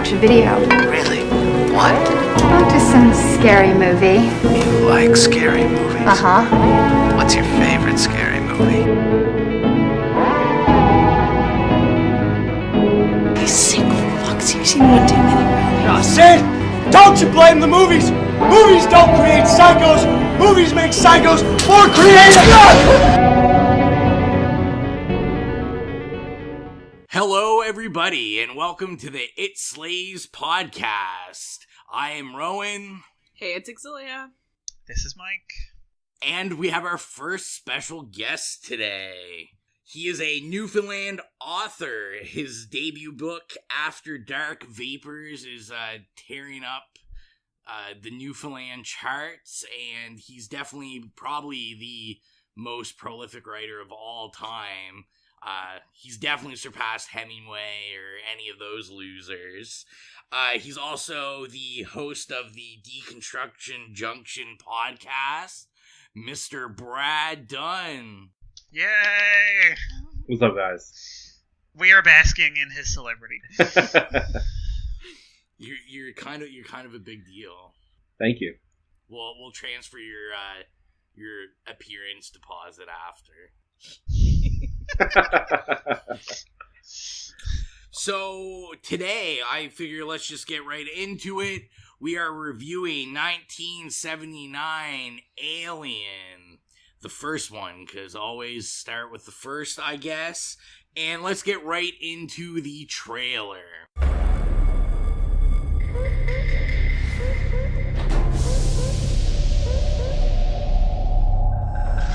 watch a video. Really? What? Oh, just some scary movie. You like scary movies? Uh-huh. What's your favorite scary movie? You sick fucks. You've seen one too many. I said, don't you blame the movies! Movies don't create psychos! Movies make psychos more creative! Hello, everybody, and welcome to the It Slays podcast. I am Rowan. Hey, it's Exilia. This is Mike. And we have our first special guest today. He is a Newfoundland author. His debut book, After Dark Vapors, is tearing up the Newfoundland charts, and he's definitely probably the most prolific writer of all time. He's definitely surpassed Hemingway or any of those losers. He's also the host of the Deconstruction Junction podcast, Mr. Brad Dunne. Yay! What's up, guys? We are basking in his celebrity. You're kind of a big deal. Thank you. We'll transfer your appearance deposit after. So today, I figure let's just get right into it. We are reviewing 1979 Alien, the first one, because always start with the first, I guess. And let's get right into the trailer.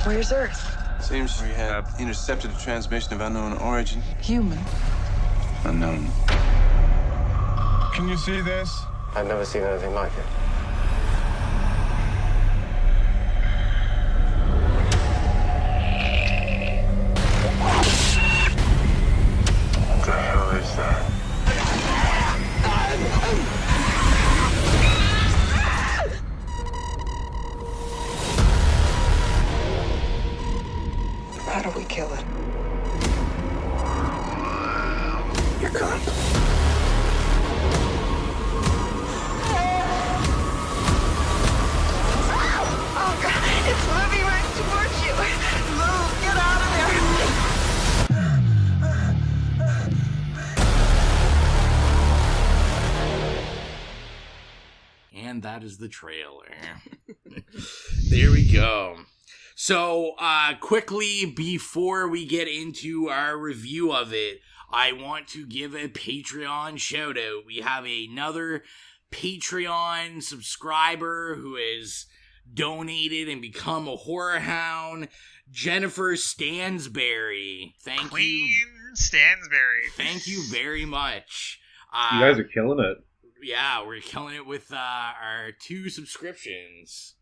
Where's Earth? Seems we have intercepted a transmission of unknown origin. Human. Unknown. Can you see this? I've never seen anything like it. What the hell is that? How do we kill it? You're gone. Oh, God. It's moving right towards you. Move. Get out of And that is the trailer. There we go. So, quickly, before we get into our review of it, I want to give a Patreon shout out. We have another Patreon subscriber who has donated and become a horror hound, Jennifer Stansberry. Queen Stansberry. Thank you very much. You guys are killing it. Yeah, we're killing it with our 2 subscriptions.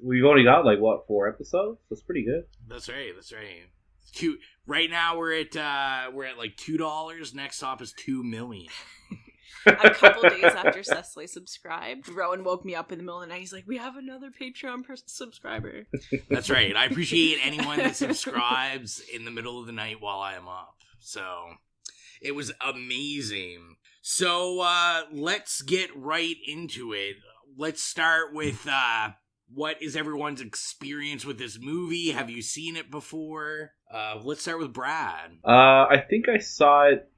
We've only got 4 episodes. That's pretty good. That's right. Right now we're at $2. Next stop is $2 million. A couple days after Cecily subscribed, Rowan woke me up in the middle of the night. He's like, "We have another Patreon subscriber." That's right. I appreciate anyone that subscribes in the middle of the night while I am up. So it was amazing. So let's get right into it. Let's start with what is everyone's experience with this movie? Have you seen it before? Let's start with Brad. I think I saw it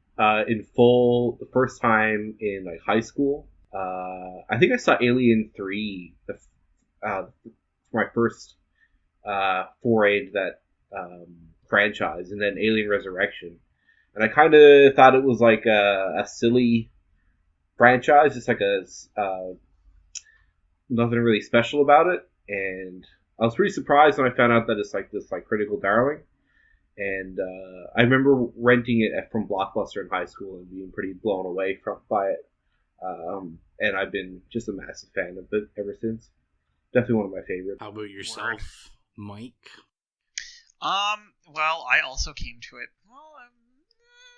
in full the first time in high school. I think I saw Alien 3 for my first foray into that franchise, and then Alien Resurrection. And I kind of thought it was like a silly franchise, just like nothing really special about it. And I was pretty surprised when I found out that it's this critical darling. And I remember renting it from Blockbuster in high school and being pretty blown away by it. And I've been just a massive fan of it ever since. Definitely one of my favorites. How about yourself, Mike? Well, I also came to it. Well, I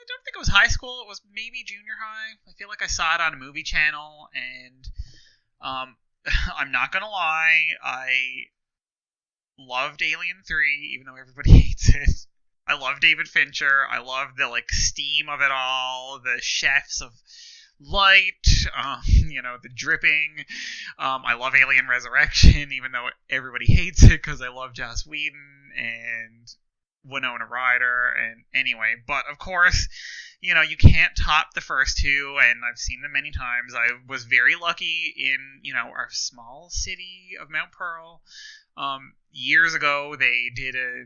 don't think it was high school. It was maybe junior high. I feel like I saw it on a movie channel, and I'm not gonna lie, I loved Alien 3, even though everybody hates it. I love David Fincher. I love the steam of it all, the chefs of light, the dripping. I love Alien Resurrection, even though everybody hates it because I love Joss Whedon and Winona Ryder. And anyway, but of course, you can't top the first two, and I've seen them many times. I was very lucky in, our small city of Mount Pearl. Years ago, they did a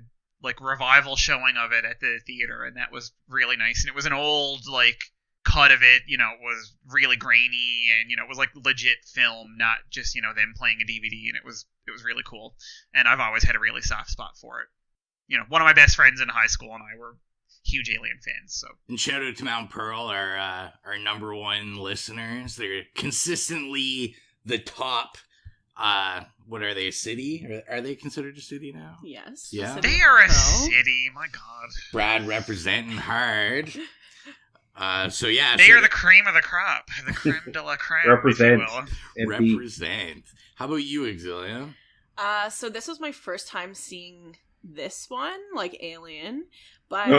revival showing of it at the theater, and that was really nice. And it was an old cut of it, was really grainy, and it was legit film, not just them playing a DVD, and it was really cool. And I've always had a really soft spot for it. One of my best friends in high school and I were huge Alien fans. So, and shout out to Mount Pearl, our number one listeners. They're consistently the top. What are they, a city? Are they considered a city now? Yes. Yeah. They are a city, my God. Brad representing hard. So yeah. They are the cream of the crop. The creme de la creme. Represent. Represent. How about you, Exilia? So this was my first time seeing this one, Alien. But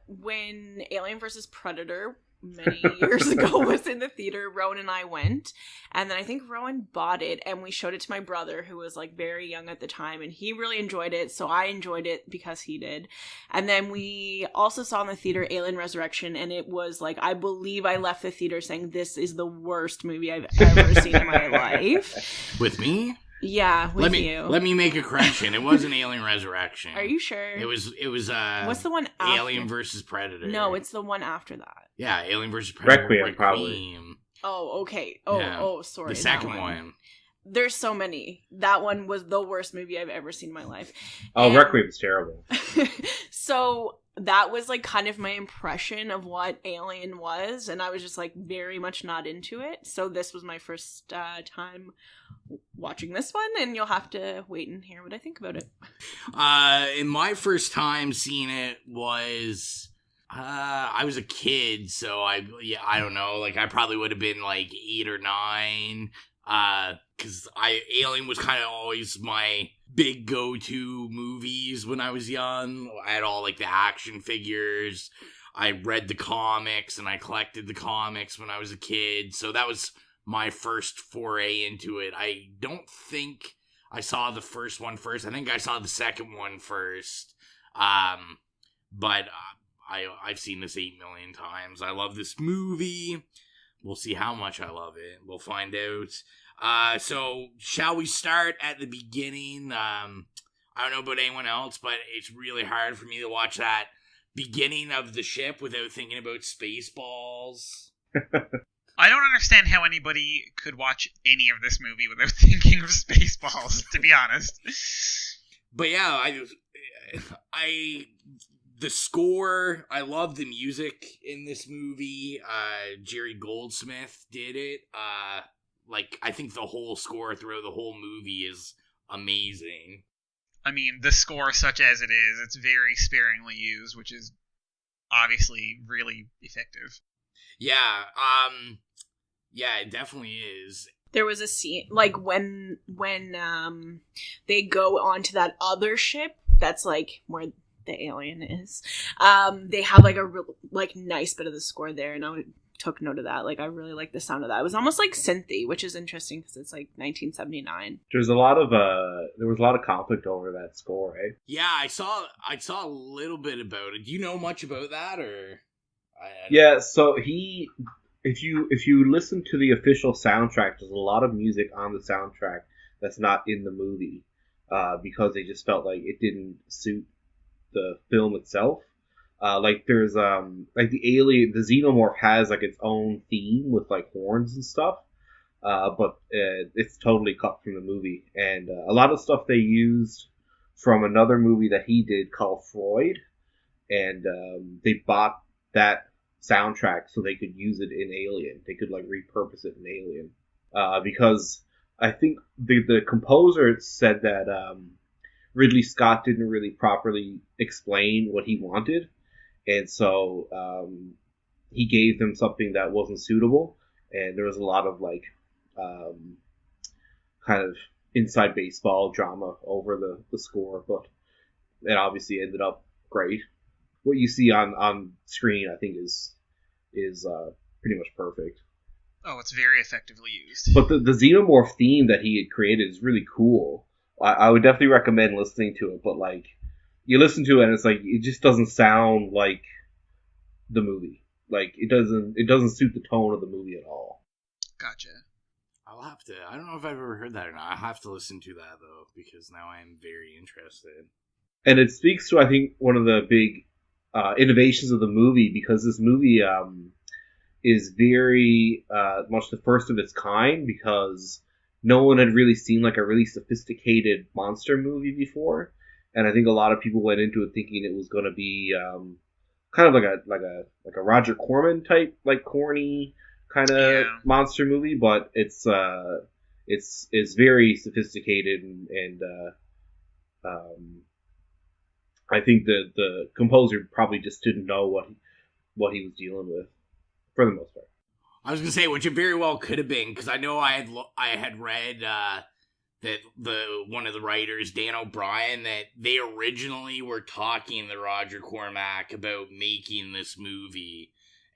when Alien vs. Predator many years ago was in the theater, Rowan and I went, and then I think Rowan bought it, and we showed it to my brother, who was very young at the time, and he really enjoyed it, so I enjoyed it because he did. And then we also saw in the theater Alien Resurrection, and it was I believe I left the theater saying, this is the worst movie I've ever seen in my life. With me? Yeah, with you. Let me make a correction. It wasn't Alien Resurrection. Are you sure? It was what's the one after? Alien versus Predator. No, it's the one after that. Yeah, Alien versus Predator. Requiem. Probably. Oh, okay. Oh, yeah. Sorry. The second one. There's so many. That one was the worst movie I've ever seen in my life. Oh, Requiem's terrible. So that was kind of my impression of what Alien was, and I was just very much not into it. So this was my first time watching this one, and you'll have to wait and hear what I think about it. And my first time seeing it was I was a kid, so I don't know, I probably would have been 8 or 9, because Alien was kind of always my big go-to movies when I was young. I had all the action figures. I read the comics and I collected the comics when I was a kid, so that was my first foray into it. I don't think I saw the first one first. I think I saw the second one first. But I've seen this 8 million times. I love this movie. We'll see how much I love it. We'll find out. So shall we start at the beginning? I don't know about anyone else, but it's really hard for me to watch that beginning of the ship without thinking about Spaceballs. I don't understand how anybody could watch any of this movie without thinking of Spaceballs, to be honest. But yeah, the score, I love the music in this movie. Jerry Goldsmith did it. I think the whole score throughout the whole movie is amazing. I mean, the score, such as it is, it's very sparingly used, which is obviously really effective. Yeah, it definitely is. There was a scene, when they go onto that other ship, that's, where the alien is. They have, a real, nice bit of the score there, and I took note of that. I really like the sound of that. It was almost synthy, which is interesting, because it's, 1979. There was a lot of conflict over that score, eh? Yeah, I saw a little bit about it. Do you know much about that, or? Yeah, so if you listen to the official soundtrack, there's a lot of music on the soundtrack that's not in the movie, because they just felt like it didn't suit the film itself. There's the alien, the xenomorph has its own theme with horns and stuff, but it's totally cut from the movie, and a lot of stuff they used from another movie that he did called Freud, and they bought that soundtrack so they could use it in Alien. They could repurpose it in Alien, because I think the composer said that Ridley Scott didn't really properly explain what he wanted, and so he gave them something that wasn't suitable, and there was a lot of kind of inside baseball drama over the score, but it obviously ended up great. What you see on screen, I think, is is pretty much perfect. Oh, it's very effectively used. But the xenomorph theme that he had created is really cool. I would definitely recommend listening to it, but like you listen to it and it's like it just doesn't sound like the movie. Like it doesn't suit the tone of the movie at all. Gotcha. I'll have to. I don't know if I've ever heard that or not. I have to listen to that though because now I am very interested. And it speaks to I think one of the big innovations of the movie because this movie is very much the first of its kind because no one had really seen like a really sophisticated monster movie before, and I think a lot of people went into it thinking it was going to be kind of like a Roger Corman type like corny kind of monster movie, but it's very sophisticated and I think the composer probably just didn't know what he was dealing with for the most part. I was gonna say, which it very well could have been, because I know I had read that one of the writers, Dan O'Brien, that they originally were talking to Roger Cormack about making this movie.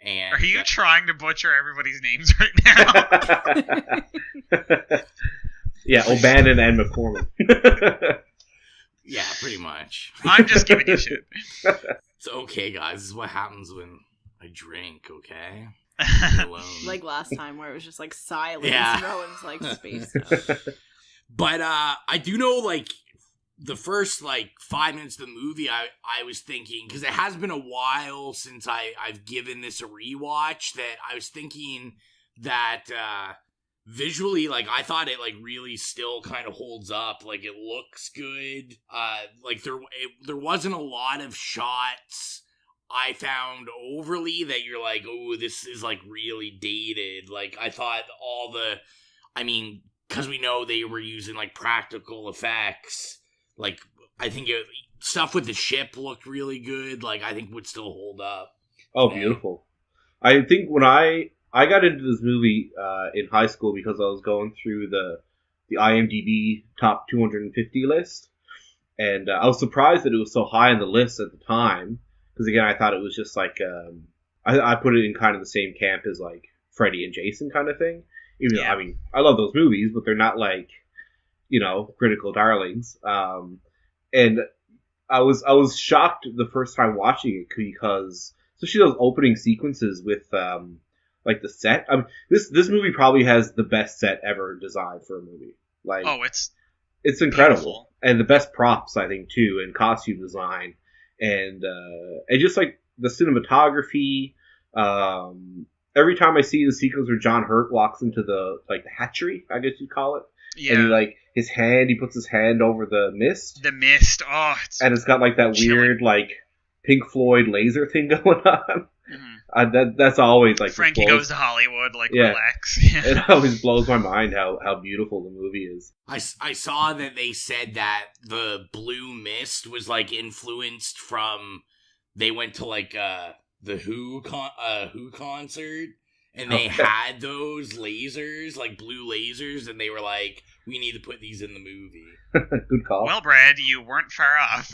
And are you trying to butcher everybody's names right now? Yeah, O'Bannon and McCormick. Yeah, pretty much. I'm just giving you shit. It's okay, guys. This is what happens when I drink, okay? Like last time where it was just like silence. Yeah. Rowan's like spaced out. But I do know, like, the first, like, 5 minutes of the movie, I was thinking, because it has been a while since I've given this a rewatch, that I was thinking that visually, like, I thought it, like, really still kind of holds up. Like, it looks good. Like, there wasn't a lot of shots I found overly that you're like, oh, this is, like, really dated. Like, I thought because we know they were using, like, practical effects, like, I think stuff with the ship looked really good, like, I think would still hold up. Oh, beautiful. I think when I got into this movie in high school because I was going through the IMDb top 250 list, and I was surprised that it was so high on the list at the time, because, again, I thought it was just, like, I put it in kind of the same camp as, like, Freddy and Jason kind of thing. Even though, I mean, I love those movies, but they're not like, critical darlings. And I was shocked the first time watching it because, especially those opening sequences with, like the set. I mean, this movie probably has the best set ever designed for a movie. Like, it's incredible, beautiful. And the best props, I think, too, and costume design, and just like the cinematography. Every time I see the sequence where John Hurt walks into the hatchery, I guess you'd call it. Yeah. And he puts his hand over the mist. The mist, and it's got like that weird Pink Floyd laser thing going on. Mm-hmm. That's always like Frankie Goes to Hollywood, relax. Yeah. It always blows my mind how beautiful the movie is. I saw that they said that the blue mist was like influenced from, they went to like the Who concert, and they had those lasers, like blue lasers, and they were like, we need to put these in the movie. Good call. Well, Brad, you weren't far off.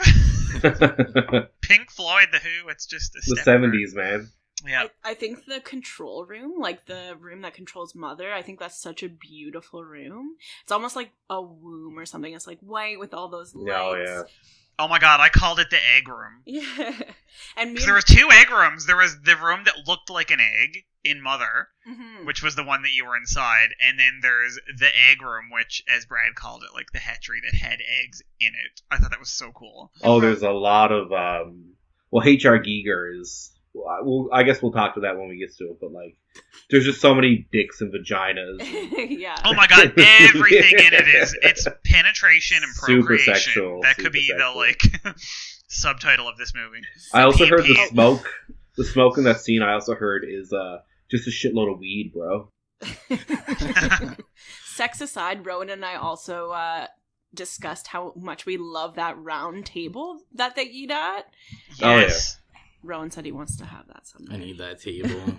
Pink Floyd, the Who, it's just a step the 70s, man. Yeah. I think the control room, like the room that controls Mother, I think that's such a beautiful room. It's almost like a womb or something. It's like white with all those lights. Oh, yeah. Oh my god, I called it the egg room. Yeah. And there was 2 egg rooms. There was the room that looked like an egg in Mother, mm-hmm. which was the one that you were inside, and then there's the egg room, which, as Brad called it, like the hatchery that had eggs in it. I thought that was so cool. Oh, there's a lot of H.R. Giger is, well, I guess we'll talk to that when we get to it, but there's just so many dicks and vaginas. Yeah. Oh my god, everything in it it's penetration and procreation. Super sexual. That could be the subtitle of this movie. I also heard the smoke in that scene. I also heard is just a shitload of weed, bro. Sex aside, Rowan and I also discussed how much we love that round table that they eat at. Yes. Oh yeah. Rowan said he wants to have that someday. I need that table.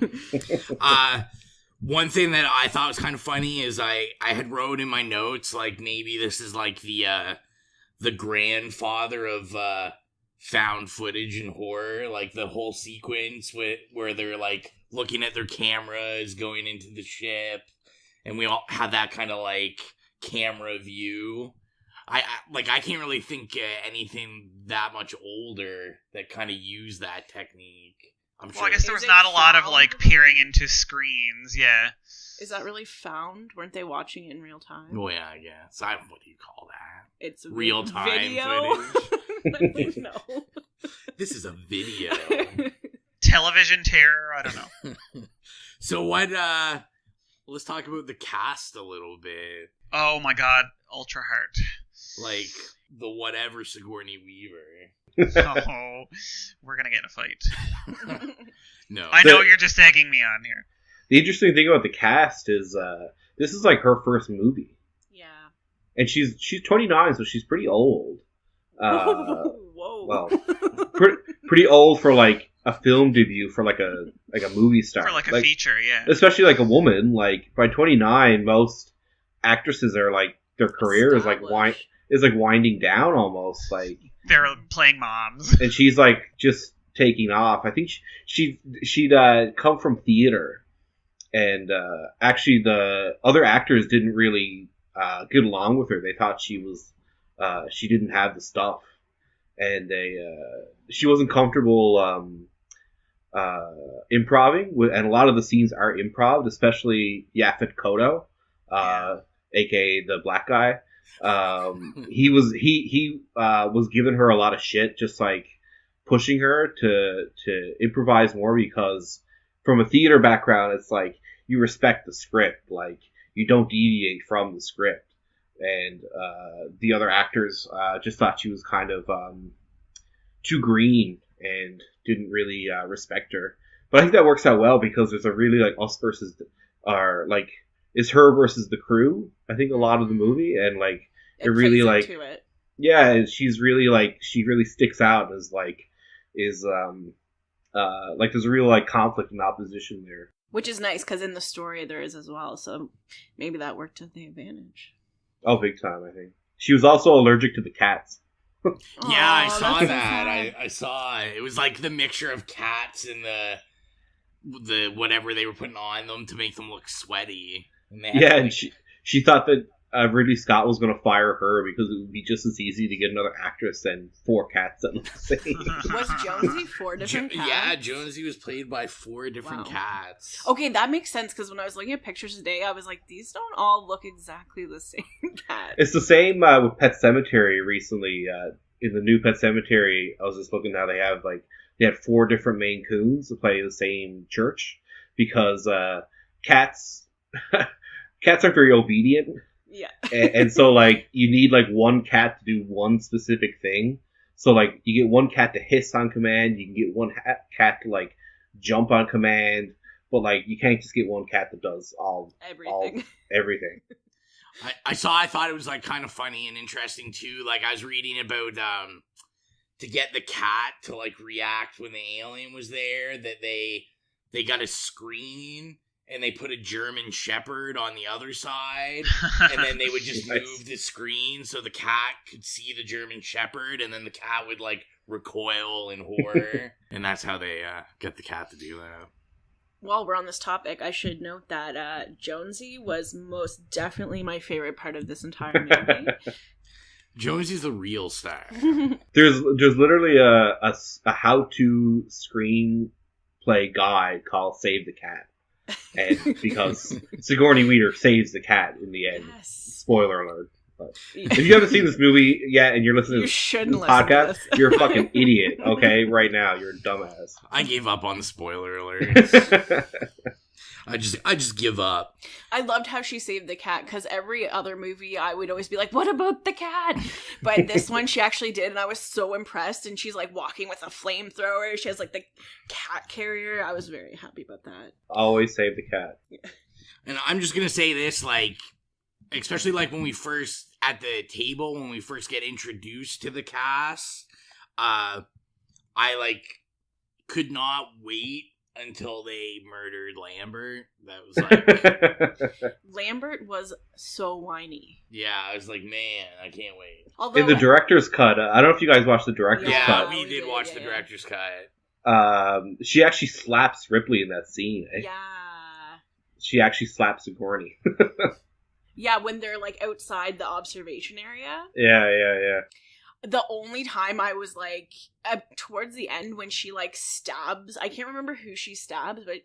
One thing that I thought was kind of funny is I had wrote in my notes, like, maybe this is like the grandfather of found footage and horror, like the whole sequence where they're like looking at their cameras, going into the ship, and we all have that kind of like camera view. I can't really think anything that much older that kind of used that technique. I'm sure. I guess there was not a lot of like peering into screens. Yeah. Is that really found? Weren't they watching it in real time? Well, yeah, I guess. What do you call that? It's real time video footage. No. This is a video. Television terror. I don't know. So what? Let's talk about the cast a little bit. Oh my God, Ultra Heart. Like the whatever Sigourney Weaver. Oh, we're gonna get in a fight. No, I know you're just egging me on here. The interesting thing about the cast is this is like her first movie. Yeah. And she's 29, so she's pretty old. Whoa. Well, pretty old for like a film debut for like a movie star. For like a feature, yeah. Especially like a woman. Like by 29, most actresses are like their career is like winding down almost. Like they're playing moms. And she's like just taking off. I think she'd come from theater. And actually, the other actors didn't really get along with her. They thought she didn't have the stuff, and she wasn't comfortable improving. And a lot of the scenes are improv, especially Yaphet Kotto, aka the black guy. He was giving her a lot of shit, just like pushing her to improvise more because. From a theater background, it's like you respect the script, like you don't deviate from the script. And the other actors just thought she was kind of too green and didn't really respect her. But I think that works out well because there's a really like us versus it's her versus the crew. I think a lot of the movie and like it really like yeah, she's really like she really sticks out as like like there's a real like conflict and opposition there, which is nice because in the story there is as well, so maybe that worked to the advantage. Oh, big time. I think she was also allergic to the cats. Yeah, I saw that. I saw it was like the mixture of cats and the whatever they were putting on them to make them look sweaty. And she thought that Ridley Scott was going to fire her because it would be just as easy to get another actress than 4 cats that look the same. Was Jonesy 4 different cats? Yeah, Jonesy was played by 4 different cats. Okay, that makes sense because when I was looking at pictures today, I was like, these don't all look exactly the same cat. It's the same with Pet Sematary recently. In the new Pet Sematary, I was just looking how they had 4 different Maine Coons to play the same church because cats aren't very obedient. Yeah. and so, like, you need, like, one cat to do one specific thing. So, like, you get one cat to hiss on command, you can get one cat to, like, jump on command, but, like, you can't just get one cat that does everything. I thought it was, like, kind of funny and interesting, too. Like, I was reading about, to get the cat to, like, react when the alien was there, that they got a screen... And they put a German Shepherd on the other side, and then they would just move the screen so the cat could see the German Shepherd, and then the cat would, like, recoil in horror. And that's how they get the cat to do that. While we're on this topic, I should note that Jonesy was most definitely my favorite part of this entire movie. Jonesy's the real star. There's literally a how-to screenplay guide called Save the Cat. And because Sigourney Weaver saves the cat in the end. Yes. Spoiler alert. But if you haven't seen this movie yet and you're listening to this podcast, you're a fucking idiot, okay? Right now, you're a dumbass. I gave up on the spoiler alerts. I just give up. I loved how she saved the cat, because every other movie I would always be like, what about the cat? But this one she actually did, and I was so impressed. And she's like walking with a flamethrower. She has like the cat carrier. I was very happy about that. Always save the cat. Yeah. And I'm just gonna say this, like, especially like when we first at the table, when we first get introduced to the cast, I like could not wait until they murdered Lambert. That was like... Lambert was so whiny. Yeah, I was like, man, I can't wait. In the director's cut, I don't know if you guys watched the director's cut. Yeah, we did watch the director's cut. She actually slaps Ripley in that scene. Eh? Yeah. She actually slaps Sigourney. Yeah, when they're like outside the observation area. Yeah. The only time I was like, towards the end when she like stabs, I can't remember who she stabs, but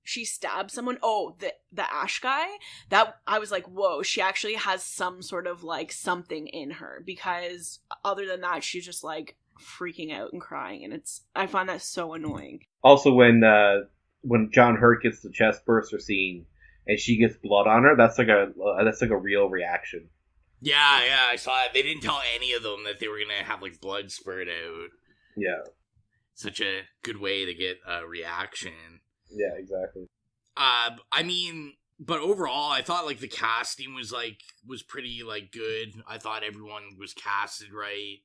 she stabs someone. Oh, the Ash guy. That I was like, whoa, she actually has some sort of like something in her, because other than that, she's just like freaking out and crying, and I find that so annoying. Also, when John Hurt gets the chest burster scene and she gets blood on her, that's like a real reaction. Yeah, I saw it. They didn't tell any of them that they were gonna have like blood spurt out. Yeah. Such a good way to get a reaction. Yeah, exactly. I mean, but overall, I thought like the casting was pretty like good. I thought everyone was casted right.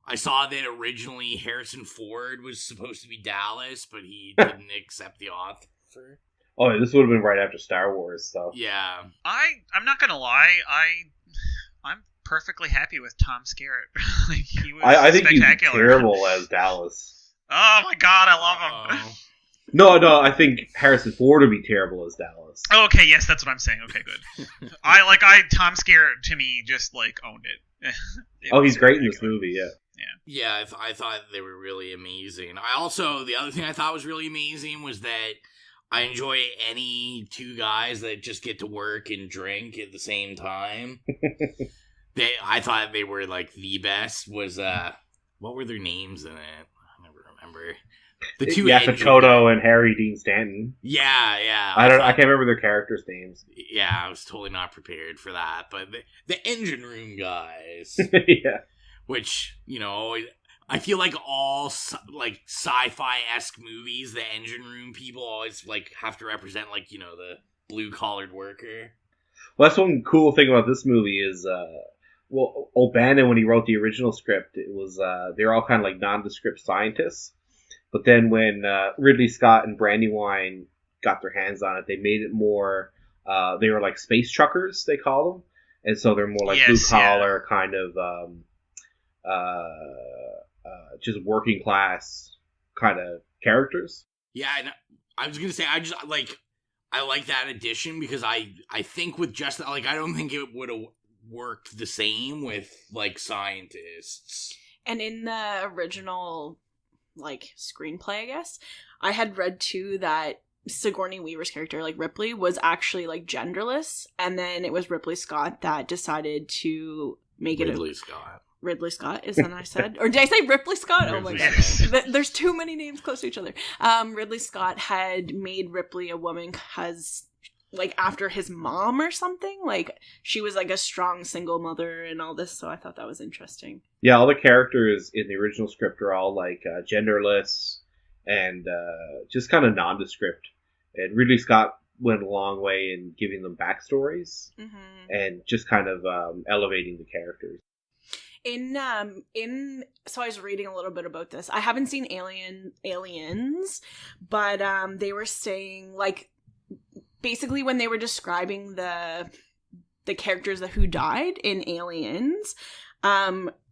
I saw that originally Harrison Ford was supposed to be Dallas, but he didn't accept the offer. Oh, this would have been right after Star Wars, so. Yeah. I'm not gonna lie, I'm perfectly happy with Tom Skerritt. Like, he was I think he's spectacular. terrible as Dallas. Oh my god, I love him. No, I think Harrison Ford would be terrible as Dallas. Oh, okay, yes, that's what I'm saying. Okay, good. Tom Skerritt to me just like owned it. He's great in this movie, yeah. Yeah, I thought they were really amazing. The other thing I thought was really amazing was that I enjoy any two guys that just get to work and drink at the same time. I thought they were like the best. Was what were their names in it? I never remember. The two Koto and Harry Dean Stanton. Yeah. I can't remember their characters' names. Yeah, I was totally not prepared for that. But the engine room guys. Yeah. Which, I feel like all like sci-fi-esque movies, the engine room people always like have to represent like, the blue-collared worker. Well, that's one cool thing about this movie is, O'Bannon, when he wrote the original script, it was they were all kind of like nondescript scientists. But then when Ridley Scott and Brandywine got their hands on it, they made it more. They were like space truckers, they call them, and so they're more like blue collar kind of, just working class kind of characters. Yeah, and I was gonna say I like that addition because I think with just like I don't think it would have worked the same with like scientists. And in the original like screenplay, I guess, I had read too that Sigourney Weaver's character, like Ripley, was actually like genderless, and then it was Ripley Scott that decided to make it Ridley Scott, is that I said? Or did I say Ripley Scott? Oh my god. There's too many names close to each other. Ridley Scott had made Ripley a woman because, like, after his mom or something, like, she was like a strong single mother and all this, so I thought that was interesting. Yeah, all the characters in the original script are all like genderless and just kind of nondescript. And Ridley Scott went a long way in giving them backstories and just kind of elevating the characters. So I was reading a little bit about this. I haven't seen Aliens, but they were saying, like, basically when they were describing the characters who died in Aliens,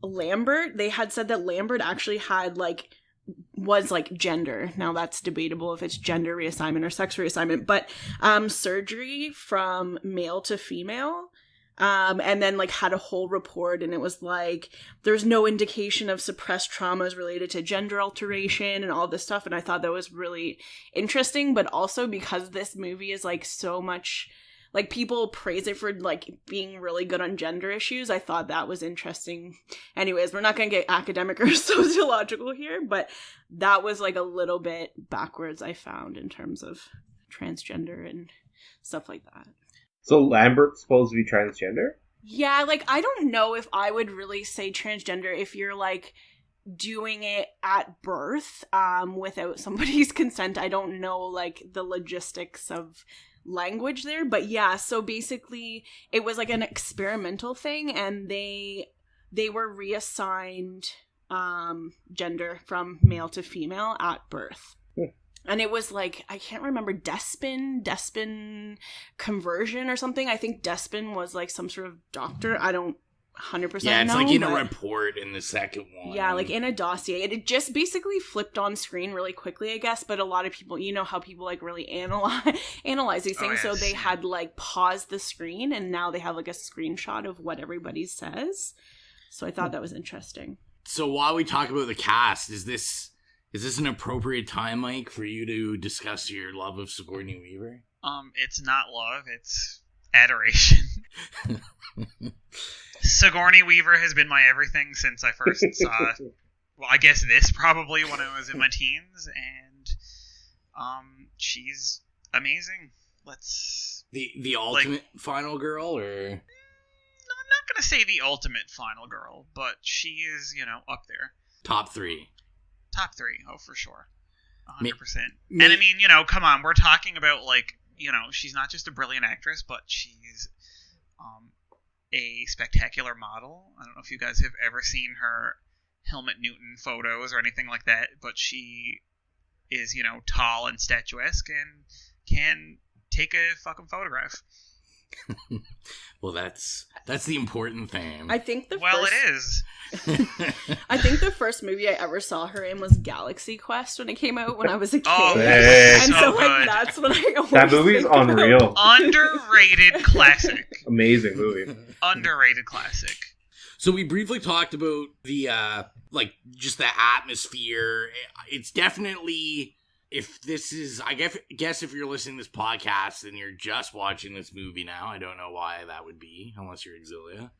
Lambert, they had said that Lambert actually had was gender. Now that's debatable if it's gender reassignment or sex reassignment, but surgery from male to female. And then had a whole report, and it was there's no indication of suppressed traumas related to gender alteration and all this stuff. And I thought that was really interesting, but also because this movie is so much, people praise it for being really good on gender issues. I thought that was interesting. Anyways, we're not going to get academic or sociological here, but that was a little bit backwards, I found, in terms of transgender and stuff like that. So Lambert's supposed to be transgender? Yeah, I don't know if I would really say transgender if you're doing it at birth without somebody's consent. I don't know the logistics of language there, but yeah, so basically it was an experimental thing, and they were reassigned gender from male to female at birth. And it was I can't remember, Despin conversion or something. I think Despin was some sort of doctor. I don't 100% Yeah, it's know, like in a but- report in the second one. Yeah, like in a dossier. It just basically flipped on screen really quickly, I guess, but a lot of people, you know how people like really analyze these things, so they had like paused the screen and now they have like a screenshot of what everybody says. So I thought that was interesting. So while we talk about the cast, is this an appropriate time, Mike, for you to discuss your love of Sigourney Weaver? It's not love, it's adoration. Sigourney Weaver has been my everything since I first saw, well, I guess this probably when I was in my teens, and she's amazing. The ultimate final girl, or? No, I'm not gonna say the ultimate final girl, but she is, up there. Top three. Top three, oh, for sure. 100%. And I mean, come on, we're talking about, like, she's not just a brilliant actress, but she's a spectacular model. I don't know if you guys have ever seen her Helmut Newton photos or anything like that, but she is, tall and statuesque and can take a fucking photograph. Well, that's the important thing. I think it is. I think the first movie I ever saw her in was Galaxy Quest when it came out when I was a kid. Oh, and so like good. that's what I always That movie's think about. unreal. Underrated classic. Amazing movie. Underrated classic. So we briefly talked about the just the atmosphere. It's definitely, if this is, I guess if you're listening to this podcast and you're just watching this movie now, I don't know why that would be, unless you're Exilia.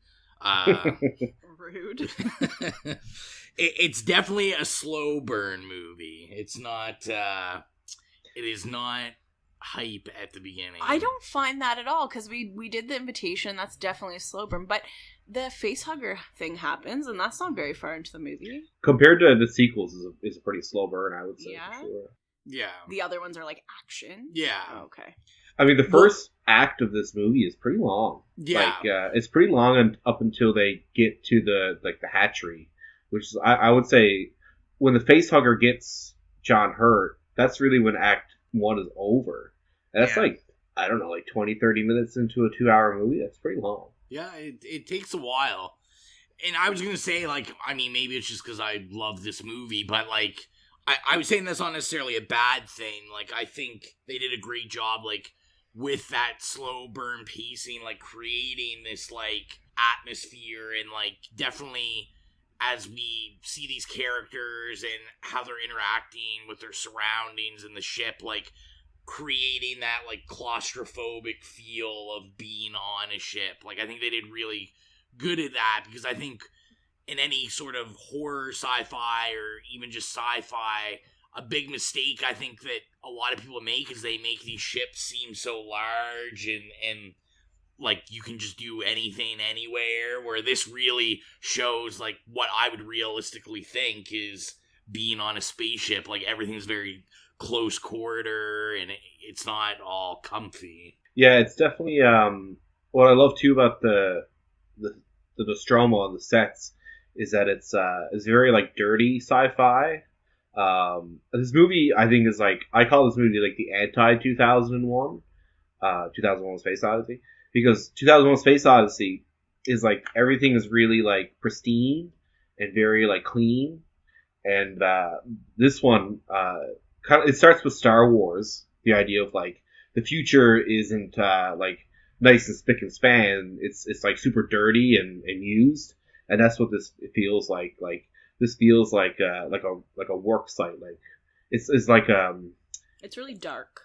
Rude. It's definitely a slow burn movie. It's not. It is not hype at the beginning. I don't find that at all, because we did the invitation. That's definitely a slow burn, but the facehugger thing happens, and that's not very far into the movie. Compared to the sequels, is a pretty slow burn, I would say. Yeah? For sure. Yeah. The other ones are like action. Yeah. Oh, okay. I mean, the first act of this movie is pretty long. Yeah. It's pretty long up until they get to the hatchery, which is, I would say, when the facehugger gets John hurt, that's really when Act 1 is over. And that's I don't know, 20, 30 minutes into a 2-hour movie. That's pretty long. Yeah, it takes a while. And I was going to say, maybe it's just because I love this movie, but, I was saying that's not necessarily a bad thing. I think they did a great job, with that slow burn pacing, creating this, atmosphere, and, definitely as we see these characters and how they're interacting with their surroundings and the ship, creating that, claustrophobic feel of being on a ship. I think they did really good at that, because I think in any sort of horror sci-fi or even just sci-fi, a big mistake I think that a lot of people make is they make these ships seem so large and you can just do anything anywhere, where this really shows what I would realistically think is being on a spaceship. Everything's very close quarter and it's not all comfy. Yeah, it's definitely what I love too about the Nostromo on the sets is that it's very dirty sci-fi. This movie I think is I call this movie the anti 2001, 2001 Space Odyssey, because 2001 Space Odyssey is everything is really pristine and very clean, and this one it starts with Star Wars, the idea of the future isn't nice and spick and span. It's super dirty and used. And that's what this feels like. This feels like a work site. It's It's really dark.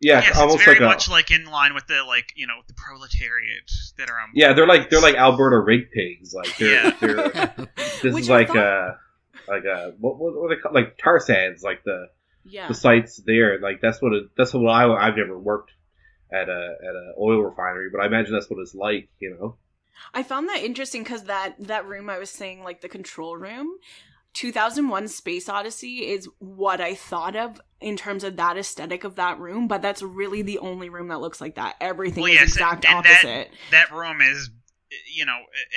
Yeah, yes, almost it's very much in line with the the proletariat that are on board. Yeah, they're like Alberta rig pigs. They're this Which is what they call tar sands, the sites there. That's what I've never worked at a oil refinery, but I imagine that's what it's like, I found that interesting because that room I was saying, the control room, 2001 Space Odyssey is what I thought of in terms of that aesthetic of that room, but that's really the only room that looks like that. Everything is exact opposite. That room is,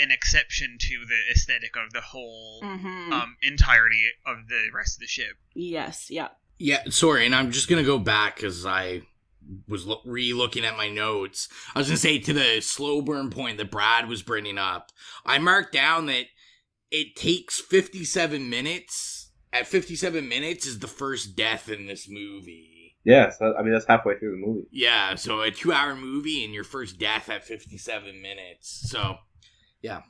an exception to the aesthetic of the whole entirety of the rest of the ship. Yes, yeah. Yeah, sorry, and I'm just going to go back because I was re-looking at my notes. I was going to say, to the slow burn point that Brad was bringing up, I marked down that it takes 57 minutes. At 57 minutes is the first death in this movie. Yes, I mean, that's halfway through the movie. Yeah, so a 2-hour movie and your first death at 57 minutes. So, yeah.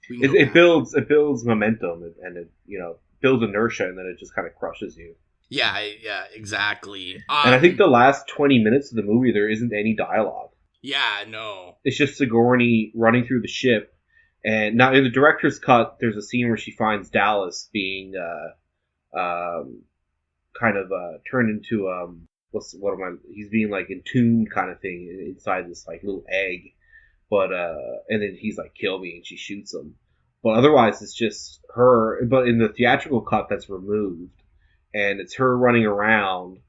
It builds momentum and it, builds inertia, and then it just kind of crushes you. Yeah, exactly. And I think the last 20 minutes of the movie, there isn't any dialogue. Yeah, no. It's just Sigourney running through the ship. And now in the director's cut, there's a scene where she finds Dallas being kind of turned into he's being like entombed kind of thing inside this like little egg. But and then he's like, kill me, and she shoots him. But otherwise, it's just her. But in the theatrical cut, that's removed. And it's her running around,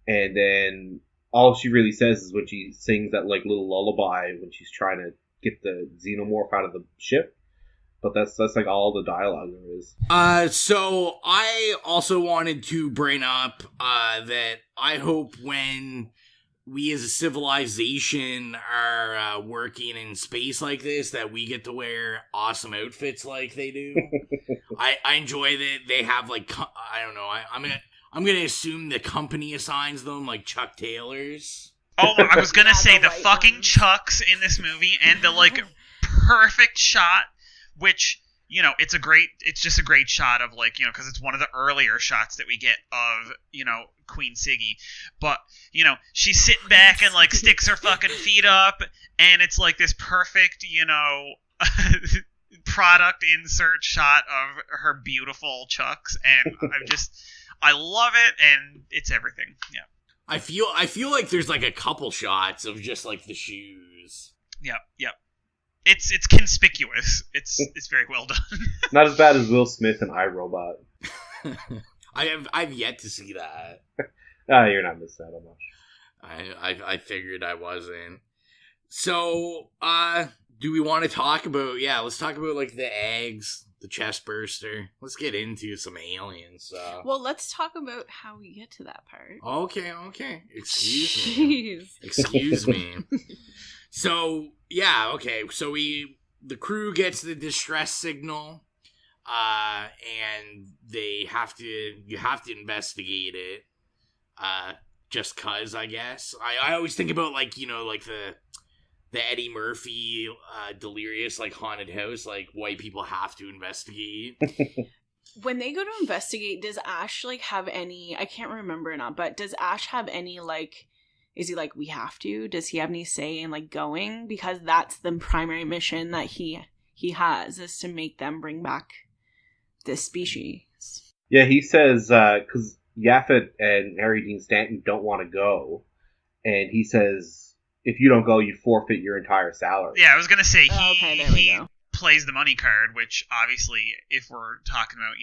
and then all she really says is when she sings that like little lullaby when she's trying to get the xenomorph out of the ship. But that's like all the dialogue there is. So I also wanted to bring up that I hope when we as a civilization are working in space like this, that we get to wear awesome outfits like they do. I enjoy that they have like, I don't know, I'm gonna assume the company assigns them like Chuck Taylors. Oh, I was gonna say the fucking Chucks in this movie and the like perfect shot, which, it's just a great shot of like, because it's one of the earlier shots that we get of, Queen Siggy. But, she's sitting back and like sticks her fucking feet up, and it's like this perfect, product insert shot of her beautiful Chucks, and I love it, and it's everything. Yeah. I feel like there's like a couple shots of just like the shoes. Yep. It's conspicuous. It's very well done. Not as bad as Will Smith and iRobot. I've yet to see that. You're not missing out on much. I figured I wasn't. So, do we want to talk about? Yeah, let's talk about like the eggs, the chest burster. Let's get into some aliens. Well, let's talk about how we get to that part. Okay. Excuse me. So, yeah, okay. So the crew gets the distress signal, and you have to investigate it, just cause, I guess. I always think about, like, like the Eddie Murphy, Delirious, like, haunted house, like, white people have to investigate. When they go to investigate, does Ash, like, have any, I can't remember now, but does Ash have any, like, is he like, we have to? Does he have any say in like going? Because that's the primary mission that he has, is to make them bring back this species. Yeah, he says, because Yaphet and Harry Dean Stanton don't want to go. And he says, if you don't go, you forfeit your entire salary. Yeah, I was going to say, there we go. Plays the money card, which obviously, if we're talking about,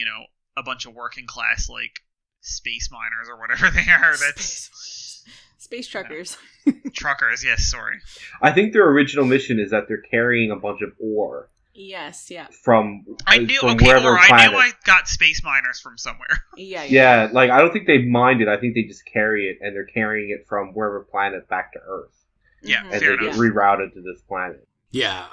a bunch of working class, like, space miners or whatever they are, that's... Space truckers. Truckers, yes, sorry. I think their original mission is that they're carrying a bunch of ore. Yes, yeah. From wherever planet. I knew I got space miners from somewhere. Yeah, like, I don't think they mined it. I think they just carry it, and they're carrying it from wherever planet back to Earth. Yeah, and fair they enough. get rerouted to this planet. Yeah,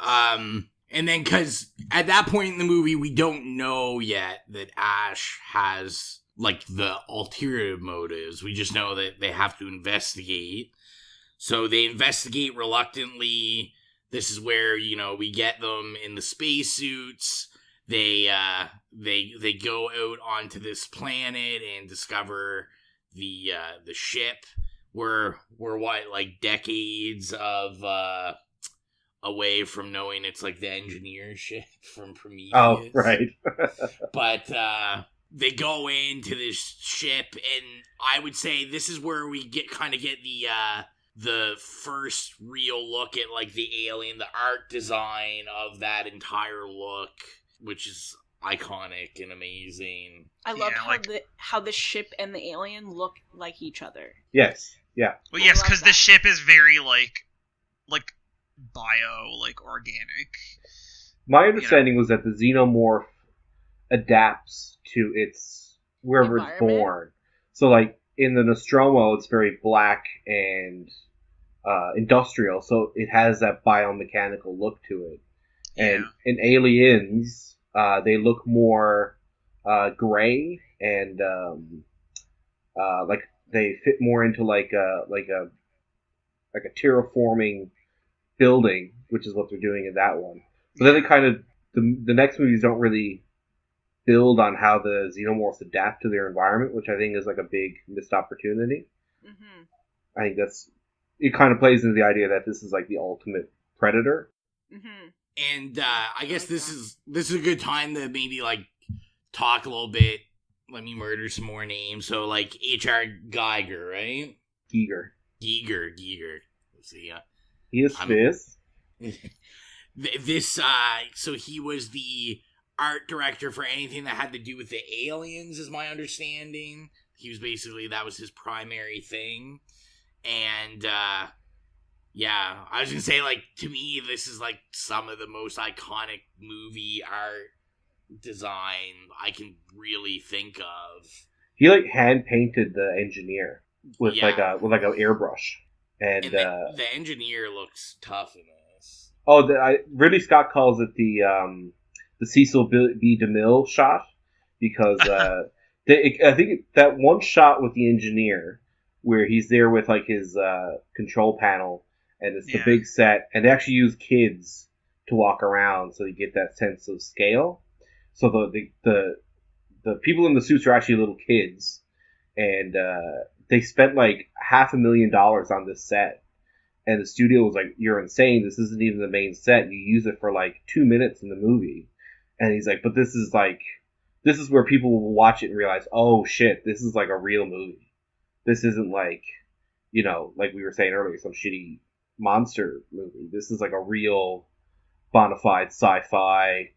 and then, because at that point in the movie, we don't know yet that Ash has like the ulterior motives. We just know that they have to investigate. So they investigate reluctantly. This is where, we get them in the spacesuits. They go out onto this planet and discover the ship. We're what, like decades of away from knowing it's like the engineer ship from Prometheus. Oh, right. But they go into this ship, and I would say this is where we get the first real look at like the alien, the art design of that entire look, which is iconic and amazing. I love how the ship and the alien look like each other. Yes. Yeah. Well, yes, because the ship is very like bio, like organic. My understanding was that the xenomorph adapts to its wherever it's born. So like in the Nostromo, it's very black and industrial, so it has that biomechanical look to it. And in Aliens, they look more gray and like they fit more into like a terraforming building, which is what they're doing in that one. So then they kind of the next movies don't really build on how the xenomorphs adapt to their environment, which I think is like a big missed opportunity. Mm-hmm. I think it kind of plays into the idea that this is like the ultimate predator. Mm-hmm. And I guess this is a good time to maybe like talk a little bit. Let me murder some more names. So like H.R. Geiger, right? Giger. Let's see. He is Fizz. This so he was the art director for anything that had to do with the aliens, is my understanding. He was that was his primary thing. And yeah, I was gonna say, like, to me, this is like some of the most iconic movie art design I can really think of. He like hand painted the engineer with like an airbrush, and the engineer looks tough in this. Oh, Ridley Scott calls it the Cecil B. DeMille shot because I think that one shot with the engineer where he's there with like his control panel and it's the big set, and they actually use kids to walk around so you get that sense of scale. So the people in the suits are actually little kids, and they spent like $500,000 on this set. And the studio was like, "You're insane. This isn't even the main set. You use it for like 2 minutes in the movie." And he's like, "But this is where people will watch it and realize, oh shit, this is like a real movie. This isn't like, you know, like we were saying earlier, some shitty monster movie. This is like a real bona fide sci-fi,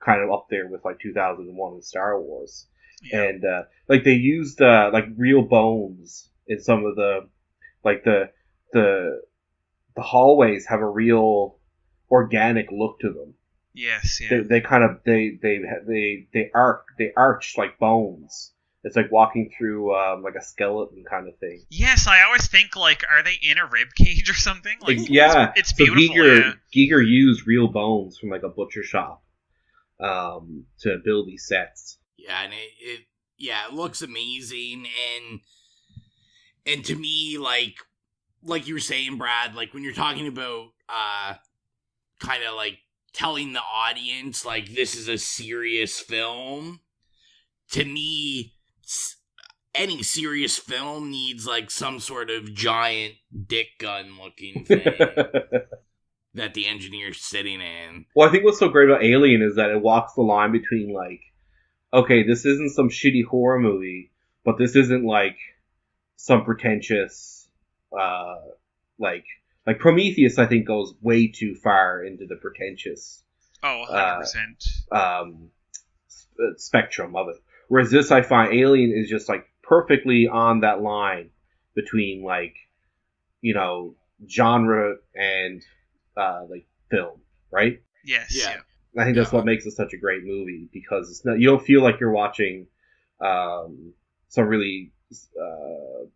kind of up there with like 2001 and Star Wars." Yeah. And like they used like real bones in some of the like the hallways have a real organic look to them. Yes, yeah. They kind of they arch like bones. It's like walking through like a skeleton kind of thing. Yes, I always think like, are they in a rib cage or something? Like, yeah, it's beautiful. Giger used real bones from like a butcher shop to build these sets. Yeah, and it looks amazing, and to me, like you were saying, Brad, like when you're talking about kind of like telling the audience like this is a serious film, to me, any serious film needs like some sort of giant dick gun looking thing that the engineer's sitting in. Well, I think what's so great about Alien is that it walks the line between like, okay, this isn't some shitty horror movie, but this isn't like some pretentious like Prometheus, I think, goes way too far into the pretentious 100% spectrum of it. Whereas this, I find Alien is just like perfectly on that line between like, you know, genre and like film, right? Yes. Yeah. I think that's what makes it such a great movie, because it's not, you don't feel like you're watching some really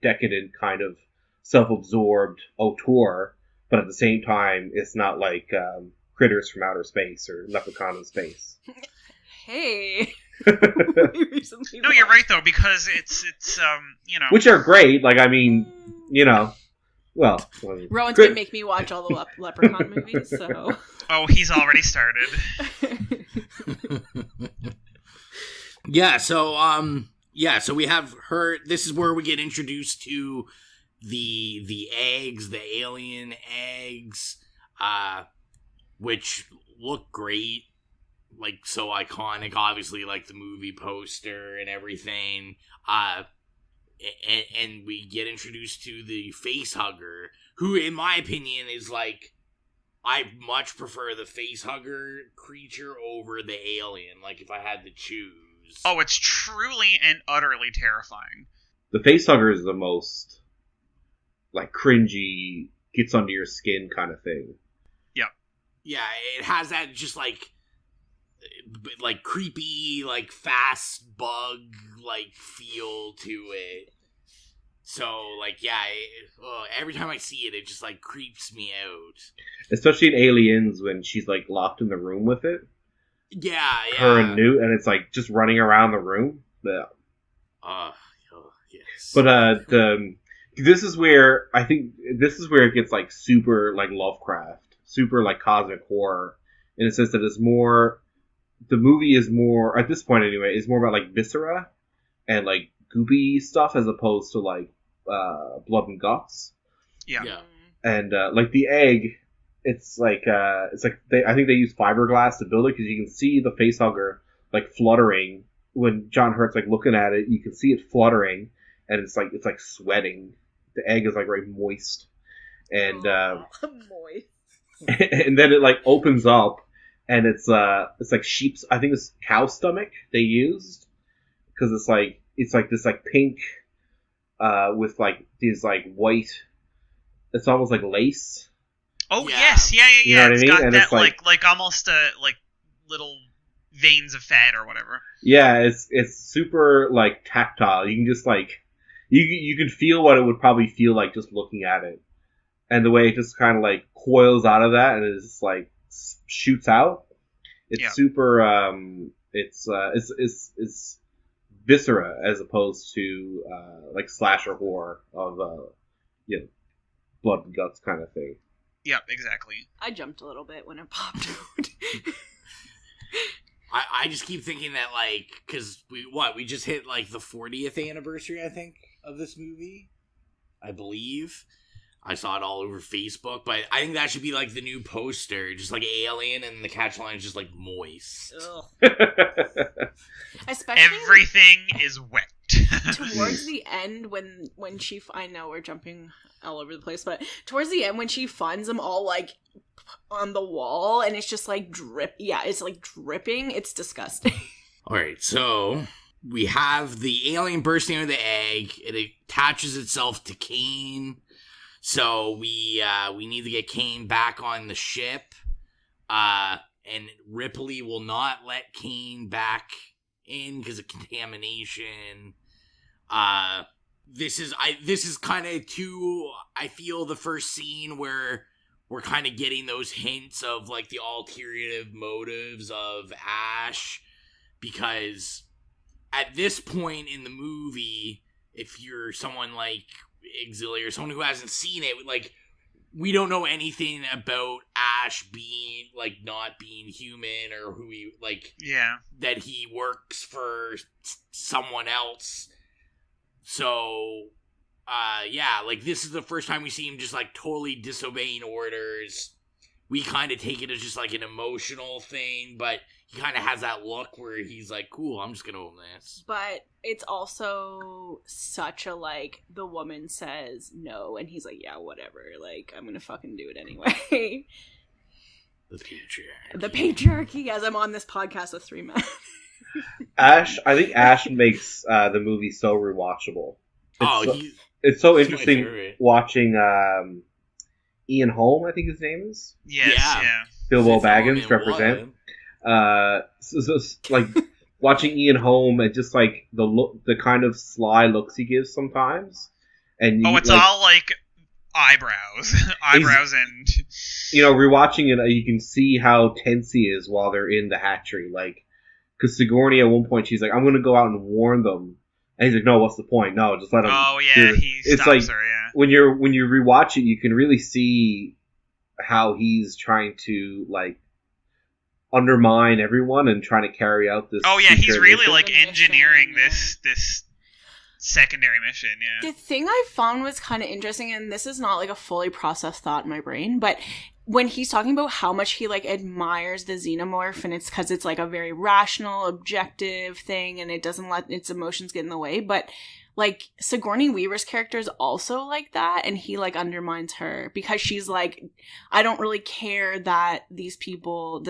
decadent kind of self-absorbed auteur, but at the same time, it's not like Critters from Outer Space or Leprechaun in Space. Hey. No, you're right though, because it's you know, which are great. Like, I mean, you know, well, Rowan's gonna make me watch all the Leprechaun movies, so. Oh, he's already started. So we have her. This is where we get introduced to the eggs, the alien eggs, which look great, like so iconic. Obviously, like the movie poster and everything. And we get introduced to the face hugger, who, in my opinion, is like, I much prefer the face hugger creature over the alien. Like, if I had to choose. Oh, it's truly and utterly terrifying. The face hugger is the most like cringy, gets under your skin kind of thing. Yep. Yeah, it has that just like creepy, like fast bug like feel to it. So, like, yeah, every time I see it, it just, like, creeps me out. Especially in Aliens when she's, like, locked in the room with it. Yeah. Her and Newt, and it's, like, just running around the room. Yeah. Yes. But, this is where it gets, like, super, like, Lovecraft. Super, like, cosmic horror. In a sense that it's more... The movie is more, at this point anyway, is more about, like, viscera and, like, goopy stuff as opposed to, like, blood and guts. Yeah. And, like, the egg, I think they use fiberglass to build it because you can see the facehugger, like, fluttering. When John Hurt's, like, looking at it, you can see it fluttering, and it's like sweating. The egg is, like, very moist. And, moist. and then it, like, opens up, and it's like sheep's, I think it's cow stomach they used, because it's like this, like, pink, with, like, these, like, white, it's almost like lace. Oh, yeah. Yes, yeah. You know what It's I mean? got And that, it's like almost, like, little veins of fat or whatever. Yeah, it's super, like, tactile. You can just, like, you can feel what it would probably feel like just looking at it. And the way it just kind of, like, coils out of that and it just, like, shoots out. It's super, it's viscera as opposed to, like, slasher horror of, blood and guts kind of thing. Yep, exactly. I jumped a little bit when it popped out. I just keep thinking that, like, because we just hit, like, the 40th anniversary, I think, of this movie, I believe. I saw it all over Facebook, but I think that should be, like, the new poster, just, like, alien, and the catchline is just, like, moist. Especially everything is wet. Towards the end, when she... I know we're jumping all over the place, but towards the end, when she finds them all, like, on the wall, and it's just, like, it's, like, dripping. It's disgusting. Alright, so... we have the alien bursting out of the egg. It attaches itself to Kane. So we need to get Kane back on the ship. And Ripley will not let Kane back in because of contamination. This is kind of I feel the first scene where we're kind of getting those hints of, like, the ulterior motives of Ash, because at this point in the movie, if you're someone like Exili or someone who hasn't seen it, like, we don't know anything about Ash being, like, not being human or who he, like, that he works for someone else. So, like, this is the first time we see him just, like, totally disobeying orders. We kind of take it as just, like, an emotional thing, but he kind of has that look where he's like, cool, I'm just gonna own this. But it's also such a, like, the woman says no, and he's like, yeah, whatever, like, I'm gonna fucking do it anyway. The patriarchy, as I'm on this podcast with 3 men. I think Ash makes the movie so rewatchable. It's so interesting watching Ian Holm, I think his name is. Yes, yeah. Bilbo Baggins represent. So like watching Ian Holm and just, like, the kind of sly looks he gives sometimes. And it's, like, all, like, eyebrows, and rewatching it, you can see how tense he is while they're in the hatchery. Like, because Sigourney at one point she's like, I'm going to go out and warn them. And he's like, no, what's the point? No, just let him. Oh, yeah, he stops like, her, yeah. When you rewatch it, you can really see how he's trying to, like, undermine everyone and trying to carry out this. Oh, yeah, he's really, like, engineering this secondary mission, yeah. The thing I found was kind of interesting, and this is not, like, a fully processed thought in my brain, but when he's talking about how much he, like, admires the xenomorph, and it's because it's, like, a very rational, objective thing, and it doesn't let its emotions get in the way, but, like, Sigourney Weaver's character is also like that, and he, like, undermines her, because she's like, I don't really care that this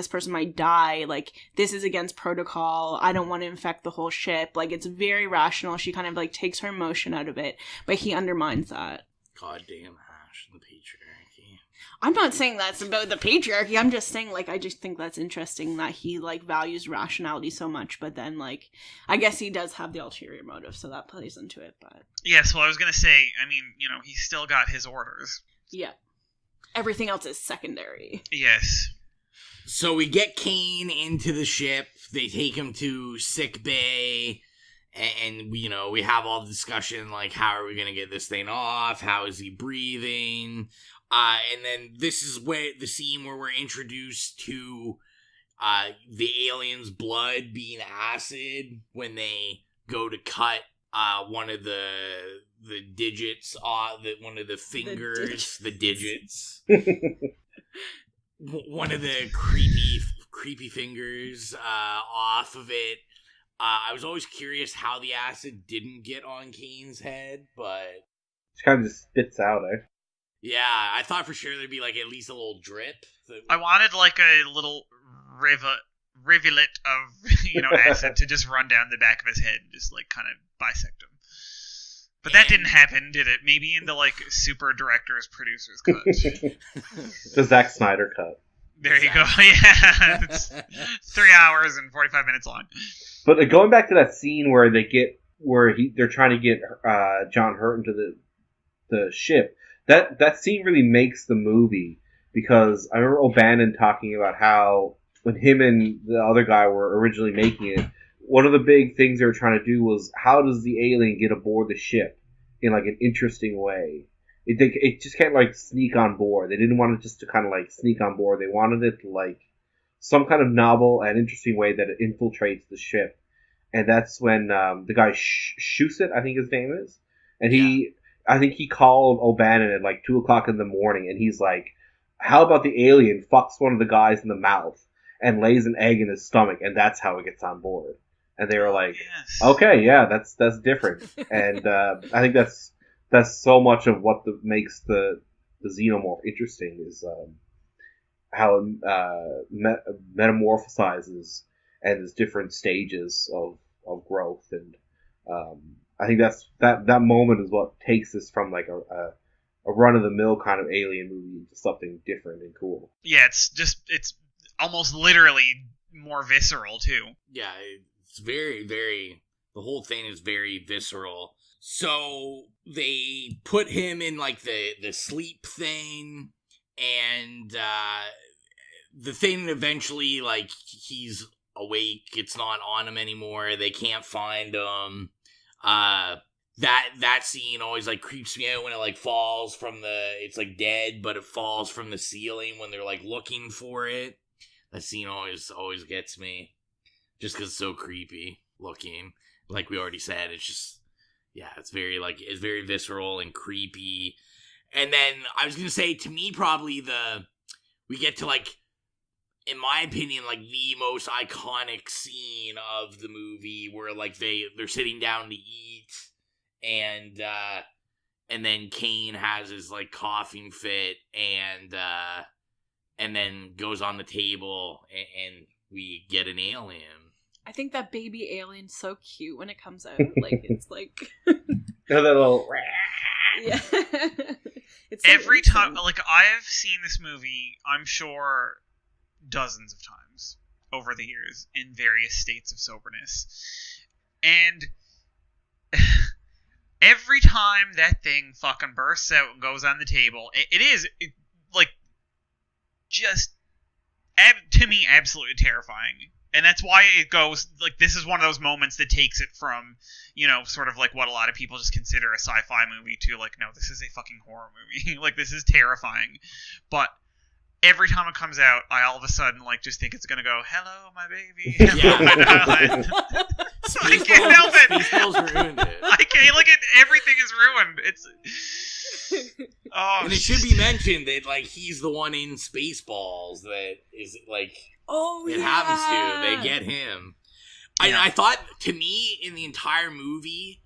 person might die, like, this is against protocol, I don't want to infect the whole ship, like, it's very rational, she kind of, like, takes her emotion out of it, but he undermines that. Goddamn Ash, the patriarchy. I'm not saying that's about the patriarchy. I'm just saying, like, I just think that's interesting that he, like, values rationality so much, but then, like, I guess he does have the ulterior motive, so that plays into it, but... Yes, well, I was going to say, I mean, he's still got his orders. Yeah. Everything else is secondary. Yes. So we get Kane into the ship, they take him to sick bay, and we have all the discussion, like, how are we going to get this thing off? How is he breathing? And then this is where the scene where we're introduced to the alien's blood being acid when they go to cut one of the digits off, one of the fingers, the digits. One of the creepy fingers off of it. I was always curious how the acid didn't get on Kane's head, but... It kind of just spits out, eh? Yeah, I thought for sure there'd be, like, at least a little drip. I wanted, like, a little rivulet of, acid to just run down the back of his head and just, like, kind of bisect him. But that didn't happen, did it? Maybe in the, like, super director's producer's cut. The Zack Snyder cut. There you go, yeah. It's 3 hours and 45 minutes long. But going back to that scene where they're trying to get John Hurt into the ship, that scene really makes the movie, because I remember O'Bannon talking about how when him and the other guy were originally making it, one of the big things they were trying to do was, how does the alien get aboard the ship in, like, an interesting way? It just can't, like, sneak on board. They didn't want it just to kind of, like, sneak on board. They wanted it to, like, some kind of novel and interesting way that it infiltrates the ship. And that's when the guy Shusett, I think his name is, and I think he called O'Bannon at, like, 2 o'clock in the morning, and he's like, how about the alien fucks one of the guys in the mouth and lays an egg in his stomach, and that's how it gets on board. And they were like, yes. Okay, yeah, that's different. And I think that's so much of what makes the xenomorph interesting, is how it metamorphosizes and there's different stages of growth. And I think that moment is what takes this from, like, a run-of-the-mill kind of alien movie to something different and cool. Yeah, it's almost literally more visceral, too. Yeah, it's very, very... The whole thing is very visceral. So they put him in, like, the sleep thing, and the thing eventually, like, he's awake. It's not on him anymore. They can't find him. That scene always, like, creeps me out when it, like, falls from it's, like, dead, but it falls from the ceiling when they're, like, looking for it. That scene always gets me, just because it's so creepy looking. Like we already said, it's just, yeah, it's very visceral and creepy. And then I was gonna say, to me, probably we get to, like, in my opinion, like, the most iconic scene of the movie, where, like, they're sitting down to eat, and then Kane has his, like, coughing fit, and then goes on the table, and we get an alien. I think that baby alien's so cute when it comes out. Like, it's like... that little... Yeah. It's so every time, like, I've seen this movie, I'm sure, dozens of times over the years in various states of soberness. And every time that thing fucking bursts out and goes on the table, it is, like, just, to me, absolutely terrifying. And that's why it goes, like, this is one of those moments that takes it from, sort of like what a lot of people just consider a sci-fi movie to, like, no, this is a fucking horror movie. Like, this is terrifying. But every time it comes out, I all of a sudden, like, just think it's gonna go, hello, my baby. Yeah. I can't help it. Spaceballs ruined it. I can't, like, everything is ruined. It's... Oh, and it should be mentioned that, like, he's the one in Spaceballs that is, like... Oh, it yeah. happens to. They get him. Yeah. I thought, to me, in the entire movie,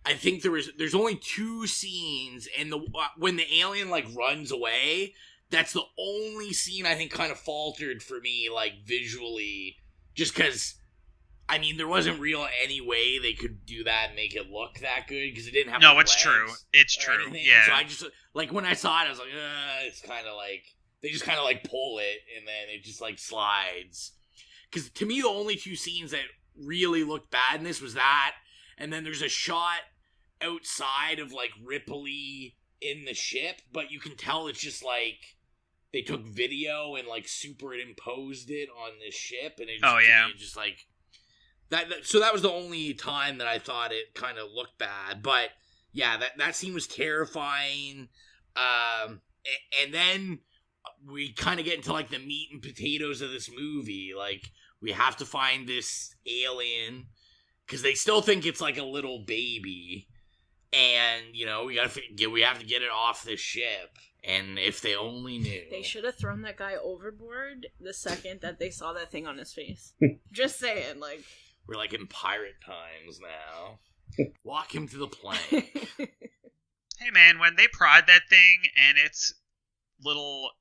I think there's only 2 scenes, and when the alien, like, runs away, that's the only scene I think kind of faltered for me, like, visually, just because, I mean, there wasn't real any way they could do that and make it look that good, because it didn't have No, it's true. It's true, anything. yeah. So I just, like, when I saw it, I was like, it's kind of like... They just kind of like pull it and then it just like slides. Because to me, the only two scenes that really looked bad in this was that, and then there's a shot outside of like Ripley in the ship, but you can tell it's just like they took video and like superimposed it on this ship, and it just like that. So that was the only time that I thought it kind of looked bad. But yeah, that scene was terrifying. And then we kind of get into like the meat and potatoes of this movie. Like, we have to find this alien because they still think it's like a little baby, and we have to get it off the ship. And if they only knew, they should have thrown that guy overboard the second that they saw that thing on his face. Just saying, like, we're like in pirate times now. Walk him to the plank. Hey man, when they prod that thing and its little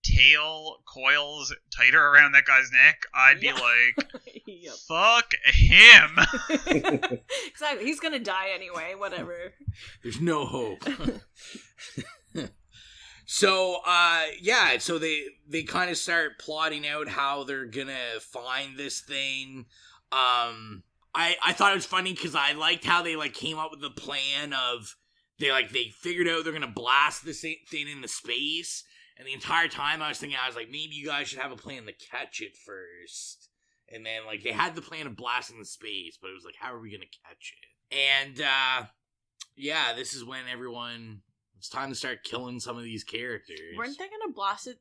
tail coils tighter around that guy's neck, I'd be like, fuck him. Exactly. He's gonna die anyway, whatever. There's no hope. So, so they kind of start plotting out how they're gonna find this thing. I thought it was funny because I liked how they like came up with the plan of they figured out they're gonna blast this thing into space, and the entire time I was like, maybe you guys should have a plan to catch it first, and then like they had the plan of blasting the space, but it was like, how are we gonna catch it? And this is when it's time to start killing some of these characters. Weren't they gonna blast it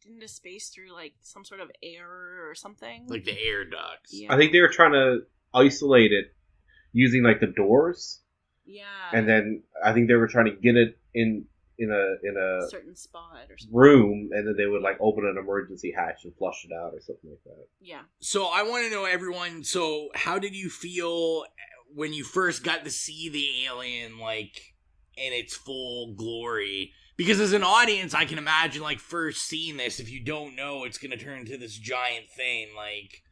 into space through like some sort of air or something? Like the air ducts. Yeah. I think they were trying to isolate it using like the doors. Yeah. And then I think they were trying to get it in a certain spot or something. Room, and then they would like open an emergency hatch and flush it out or something like that. Yeah. So I want to know, everyone, so how did you feel when you first got to see the alien like in its full glory? Because as an audience, I can imagine like first seeing this, if you don't know it's going to turn into this giant thing, like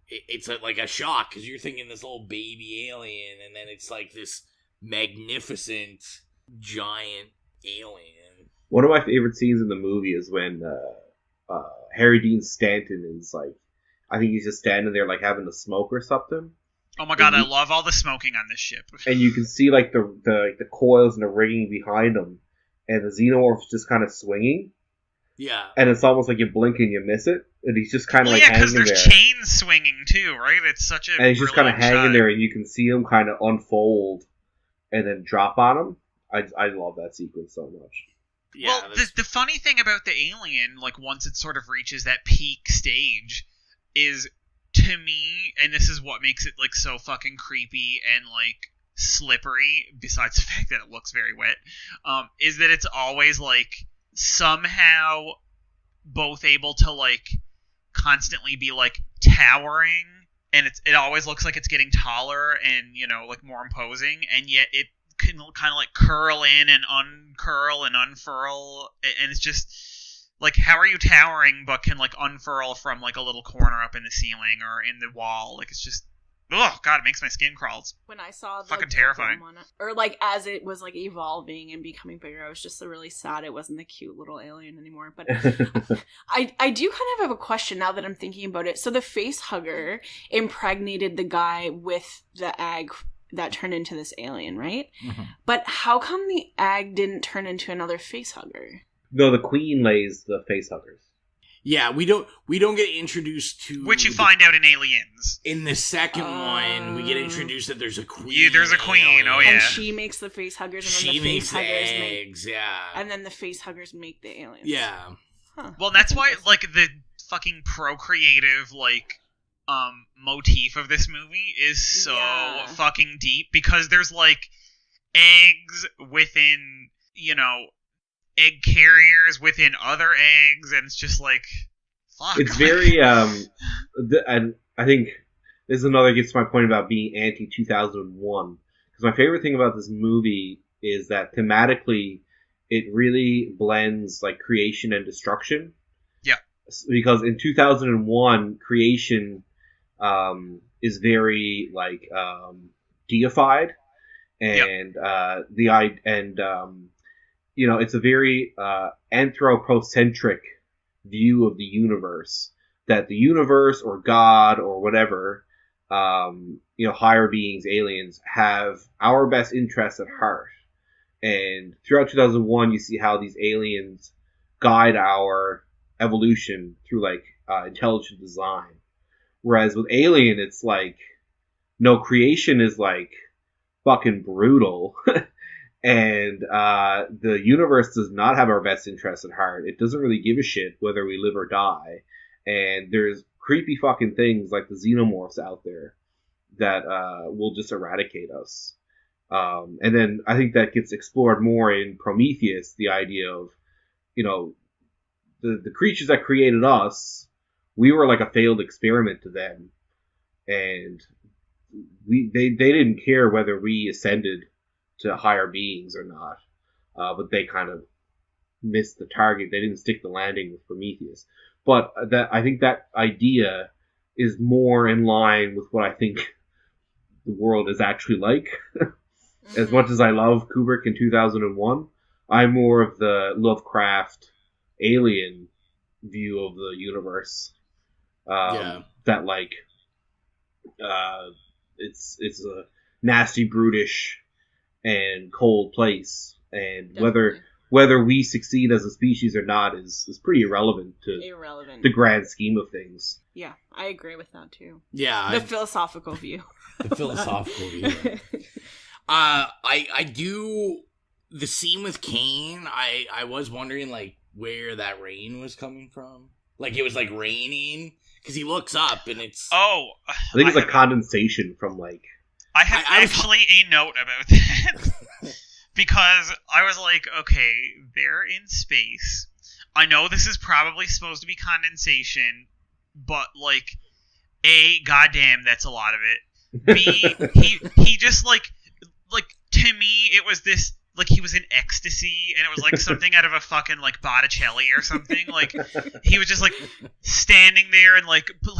it's like a shock because you're thinking this little baby alien, and then it's like this magnificent giant alien. One of my favorite scenes in the movie is when Harry Dean Stanton is like, I think he's just standing there like having a smoke or something. Oh my god, I love all the smoking on this ship. And you can see like the coils and the rigging behind him, and the xenomorph's just kind of swinging. Yeah. And it's almost like you blink and you miss it, and he's just kind of like hanging there. Yeah, because there's chains swinging too, right? It's such a. And he's just kind of hanging there, and you can see him kind of unfold and then drop on him. I love that sequence so much. Yeah, well, the funny thing about the alien, like once it sort of reaches that peak stage, is to me, and this is what makes it like so fucking creepy and like slippery, besides the fact that it looks very wet, is that it's always like somehow both able to like constantly be like towering, and it always looks like it's getting taller and like more imposing, and yet it can kind of like curl in and uncurl and unfurl, and it's just like, how are you towering but can like unfurl from like a little corner up in the ceiling or in the wall? Like, it's just, oh god, it makes my skin crawl. When I saw the fucking terrifying one, or like as it was like evolving and becoming bigger, I was just really sad it wasn't the cute little alien anymore. But I do kind of have a question now that I'm thinking about it. So the face hugger impregnated the guy with the egg that turned into this alien, right? Mm-hmm. But how come the egg didn't turn into another face hugger? No, the queen lays the face huggers. Yeah, we don't get introduced to, which you find out in Aliens. In the second one, we get introduced that there's a queen. Yeah, there's a queen. Alien. Oh yeah, and she makes the face huggers, and then the face huggers eggs. and then the face huggers make the aliens. Yeah. Huh. Well, that's why like the fucking procreative like motif of this movie is so fucking deep, because there's like eggs within egg carriers within other eggs, and it's just like, fuck. It's very and I think this is another gets to my point about being anti 2001, because my favorite thing about this movie is that thematically it really blends like creation and destruction. Yeah, because in 2001 creation is very like deified, and it's a very anthropocentric view of the universe, that the universe or God or whatever, higher beings, aliens, have our best interests at heart. And throughout 2001, you see how these aliens guide our evolution through intelligent design. Whereas with Alien, it's no, creation is fucking brutal. And the universe does not have our best interests at heart. It doesn't really give a shit whether we live or die. And there's creepy fucking things like the xenomorphs out there that will just eradicate us. And then I think that gets explored more in Prometheus, the idea of, the creatures that created us, we were like a failed experiment to them. And they didn't care whether we ascended to higher beings or not. But they kind of missed the target. They didn't stick the landing with Prometheus. But I think that idea is more in line with what I think the world is actually like. As much as I love Kubrick in 2001, I'm more of the Lovecraft alien view of the universe. That it's a nasty, brutish, and cold place, and whether we succeed as a species or not is pretty irrelevant to the grand scheme of things. Yeah, I agree with that too. Yeah, the philosophical view. The philosophical view. I do the scene with Kane. I was wondering where that rain was coming from. It was raining because he looks up and it's. Oh, I think it's condensation from I have actually a note about that. Because I was like, okay, they're in space. I know this is probably supposed to be condensation, but A, goddamn, that's a lot of it. B, he just to me, it was this, he was in ecstasy, and it was something out of a fucking Botticelli or something. He was just standing there and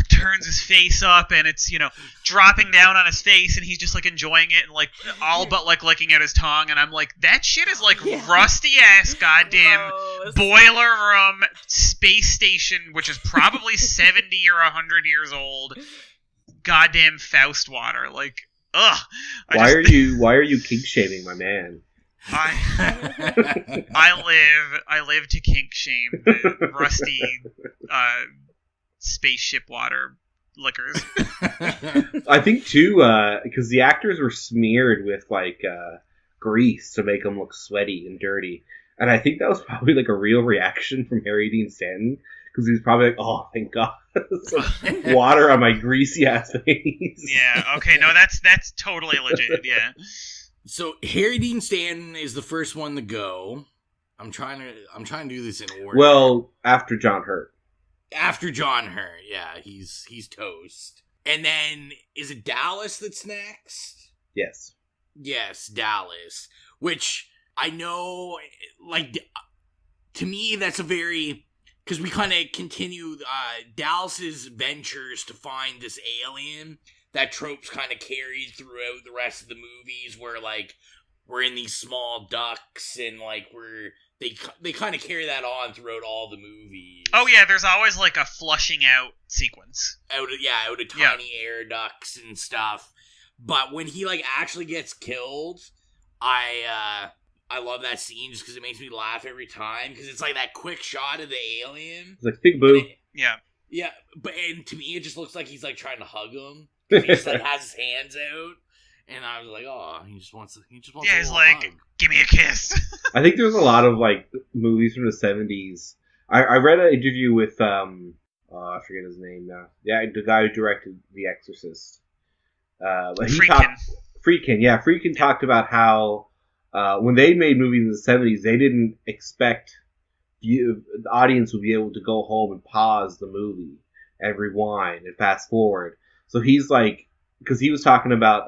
turns his face up, and it's dropping down on his face, and he's just enjoying it and all but licking at his tongue, and I'm that shit is rusty ass goddamn boiler room space station, which is probably 70 or 100 years old. Goddamn Faust water, ugh. Why are you kink shaming my man? I live to kink shame the rusty spaceship water liquors. I think too, because the actors were smeared with grease to make them look sweaty and dirty, and I think that was probably a real reaction from Harry Dean Stanton, because he was probably oh, thank God, some water on my greasy ass face. Yeah. Okay. No, that's totally legit. Yeah. So Harry Dean Stanton is the first one to go. I'm trying to do this in order. Well, after John Hurt. After John Hurt, yeah, he's toast. And then is it Dallas that's next? Yes. Yes, Dallas. Which I know, to me, that's a very, because we kind of continue Dallas's ventures to find this alien. That trope's kind of carried throughout the rest of the movies, where we're in these small ducks, and they kind of carry that on throughout all the movies. Oh yeah, there's always a flushing out sequence. Out of tiny air ducts and stuff. But when he actually gets killed, I love that scene just because it makes me laugh every time, because it's that quick shot of the alien. It's big boo. Yeah. Yeah, and to me it just looks like he's trying to hug him. He just has his hands out, and I was oh, he just wants. Yeah, he's hug. Give me a kiss. I think there's a lot of movies from the 70s. I read an interview with I forget his name now. Yeah, the guy who directed The Exorcist. Friedkin talked about how when they made movies in the 70s, they didn't expect the audience would be able to go home and pause the movie and rewind and fast forward. So he's because he was talking about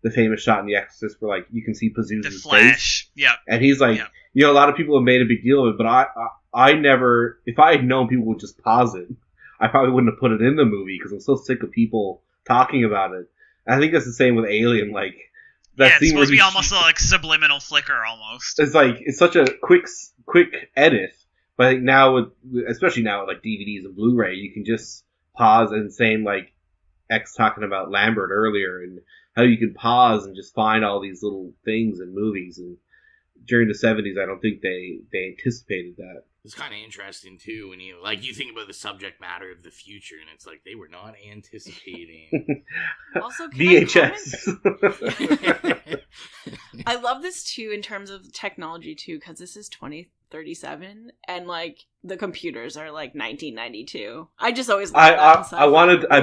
the famous shot in The Exorcist where you can see Pazuzu's face. Yeah. And he's a lot of people have made a big deal of it, but I never, if I had known people would just pause it, I probably wouldn't have put it in the movie because I'm so sick of people talking about it. And I think that's the same with Alien. it's scene supposed to where be almost like subliminal flicker, almost. it's such a quick edit. But I think now, especially now with like DVDs and Blu-ray, you can just pause and same like X talking about Lambert earlier and how you can pause and just find all these little things in movies. And during the 70s, I don't think they anticipated that. It's kind of interesting too when you think about the subject matter of the future, and it's like they were not anticipating. Also, VHS. I love this too in terms of technology too, because this is 2037, and like the computers are like 1992. I just always love that. I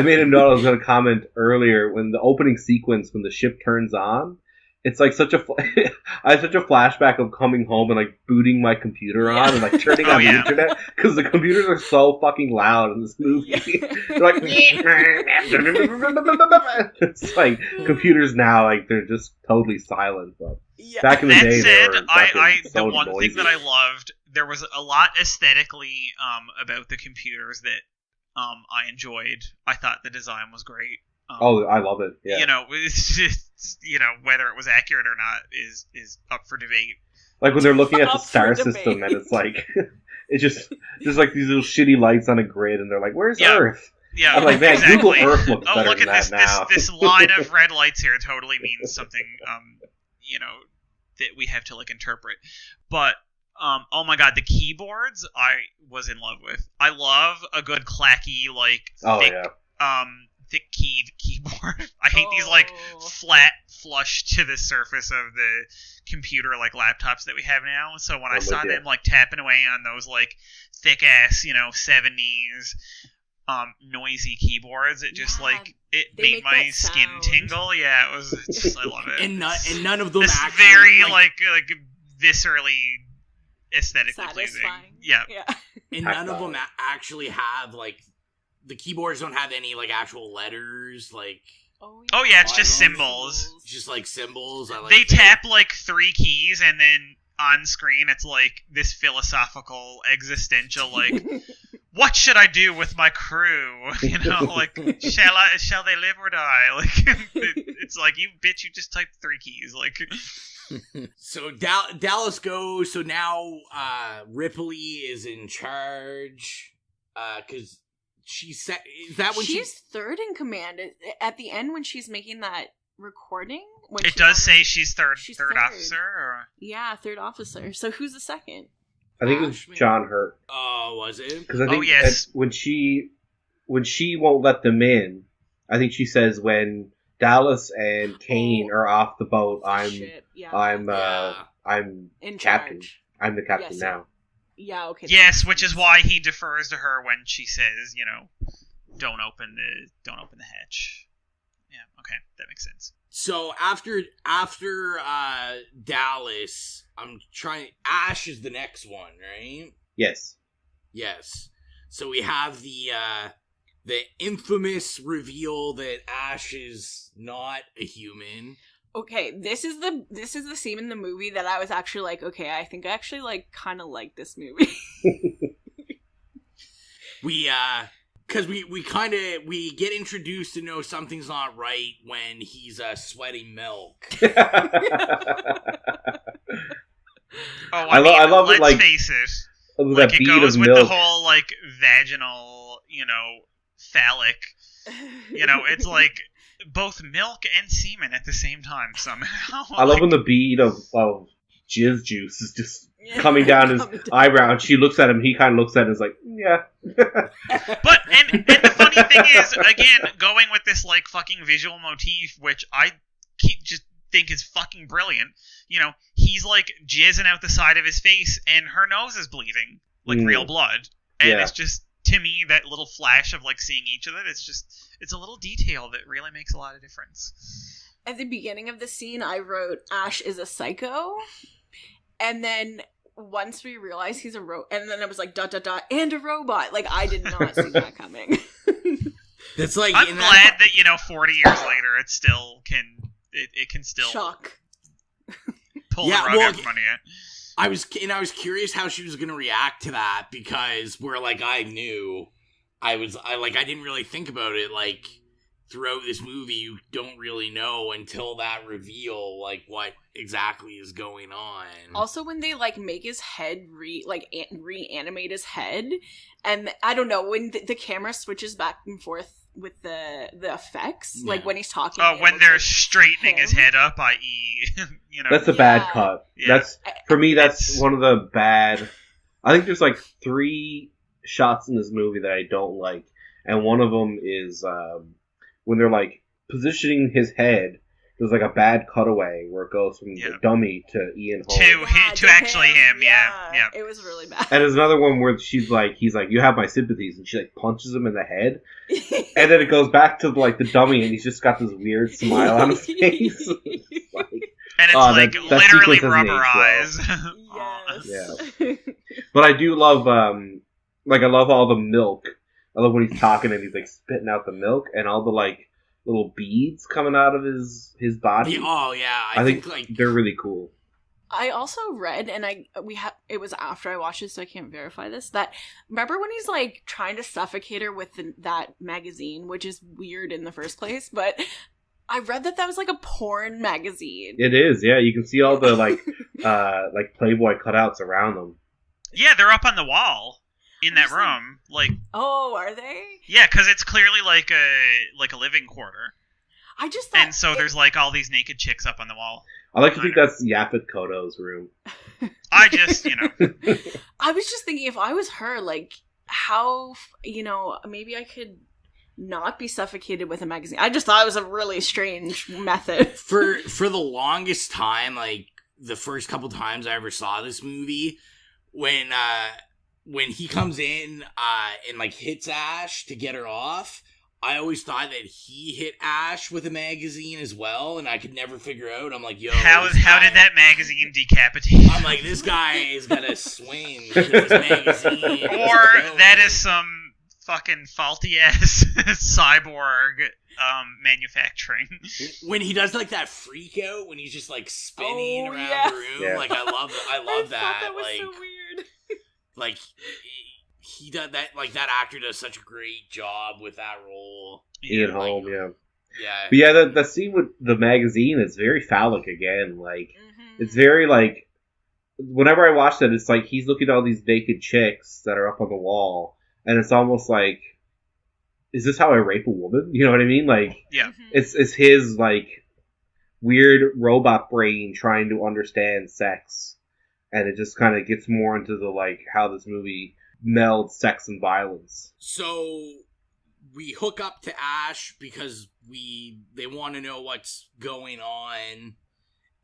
made a note. I was going to comment earlier when the opening sequence when the ship turns on. It's like I have such a flashback of coming home and like booting my computer on and like turning on the internet because the computers are so fucking loud in this movie. They're like, it's like computers now, like they're just totally silent. But back in the day, they were so the one noisy. thing that I loved, there was a lot aesthetically about the computers that I enjoyed. I thought the design was great. I love it. Yeah. It's just, whether it was accurate or not is up for debate. Like when they're looking at the star system and it's like, it's just, there's like these little shitty lights on a grid and they're like, where's Earth? Yeah, I'm like, man, exactly. Google Earth looks better look than at that this now. line of red lights here totally means something, that we have to like interpret. But, oh my god, the keyboards I was in love with. I love a good clacky, like, thick keyed keyboard. I hate these like flat flush to the surface of the computer like laptops that we have now. So when I saw them like tapping away on those like thick ass, 70s noisy keyboards, it just like it made my skin tingle. Yeah, it was just, I love it. and none of them it's actually very like viscerally aesthetically pleasing. Yeah. And none of them actually have like the keyboards don't have any like actual letters like. Oh yeah, it's just symbols. Just like symbols. They tap like 3 keys and then on screen it's like this philosophical existential like what should I do with my crew? Like shall they live or die? Like it's like you just typed 3 keys like. So Dallas goes. So now Ripley is in charge because. Is that when she's third in command at the end when she's making that recording? It does say she's third officer? Or? Yeah, third officer. So who's the second? I think it was John Hurt. Oh, was it? Because I think when she won't let them in, I think she says when Dallas and Kane are off the boat, I'm in captain. Charge. I'm the captain now. Yeah, okay. Yes, which is why he defers to her when she says, don't open the hatch. Yeah, okay, that makes sense. So after Dallas, Ash is the next one, right? Yes. So we have the infamous reveal that Ash is not a human. Okay, this is the scene in the movie that I was actually like, okay, I think I actually like kind of like this movie. Because we get introduced to know something's not right when he's sweating milk. I love it. Like, face it. Like it goes with the whole like vaginal, phallic. It's like. Both milk and semen at the same time somehow. I love when the bead of jizz juice is just coming down his eyebrow, and she looks at him. He kind of looks at it and is like, yeah. But and the funny thing is, again, going with this like fucking visual motif, which I just think is fucking brilliant. He's like jizzing out the side of his face, and her nose is bleeding like real blood, and it's just. To me, that little flash of like seeing each of it, it's a little detail that really makes a lot of difference. At the beginning of the scene, I wrote Ash is a psycho, and then once we realized he's a and then I was like ... and a robot. Like I did not see that coming. That's like I'm glad that 40 years later it still can shock pull the rug out from under you. I was curious how she was going to react to that because I didn't really think about it. Like throughout this movie, you don't really know until that reveal, like, what exactly is going on. Also, when they, like, make his head reanimate his head, and I don't know, when the camera switches back and forth with the effects, like, when he's talking. Oh, when they're straightening his head up, i.e., you know. That's a bad cut. Yeah. For me, that's one of the bad... I think there's, like, 3 shots in this movie that I don't like, and one of them is... when they're, like, positioning his head, there's, like, a bad cutaway where it goes from the dummy to Ian Holm. To actually him, yeah. It was really bad. And there's another one where he's like, you have my sympathies, and she, like, punches him in the head. And then it goes back to, like, the dummy, and he's just got this weird smile on his face. And it's, literally rubber eyes. Yes. Yeah. But I do love, I love all the milk. I love when he's talking and he's, like, spitting out the milk and all the, like, little beads coming out of his body. Oh, yeah. I think like, they're really cool. I also read, and it was after I watched it, so I can't verify this, that, remember when he's, like, trying to suffocate her with that magazine, which is weird in the first place, but I read that was, like, a porn magazine. It is, yeah. You can see all the, like, Playboy cutouts around them. Yeah, they're up on the wall. In that room, like... Oh, are they? Yeah, because it's clearly like a living quarter. I just thought... And so there's, like, all these naked chicks up on the wall. I like to think that's Yaphet Kotto's room. I just, you know... I was just thinking, if I was her, like, how, you know, maybe I could not be suffocated with a magazine. I just thought it was a really strange method. For the longest time, like, the first couple times I ever saw this movie, when he comes in and, like, hits Ash to get her off, I always thought that he hit Ash with a magazine as well, and I could never figure out. I'm like, yo... How did that magazine decapitate? I'm like, this guy is gonna swing to his magazine. Or that is some fucking faulty-ass cyborg manufacturing. When he does, like, that freak out, when he's just, like, spinning around the room, like, I love that. That was like, so weird. Like, he does that, like, that actor does such a great job with that role. Ian Holm, yeah. Yeah. But yeah, the scene with the magazine is very phallic again. Like, it's very, like, whenever I watch that, it's like he's looking at all these naked chicks that are up on the wall, and it's almost like, is this how I rape a woman? You know what I mean? Like, yeah. It's his, like, weird robot brain trying to understand sex. And it just kind of gets more into the, like, how this movie melds sex and violence. So we hook up to Ash because they want to know what's going on,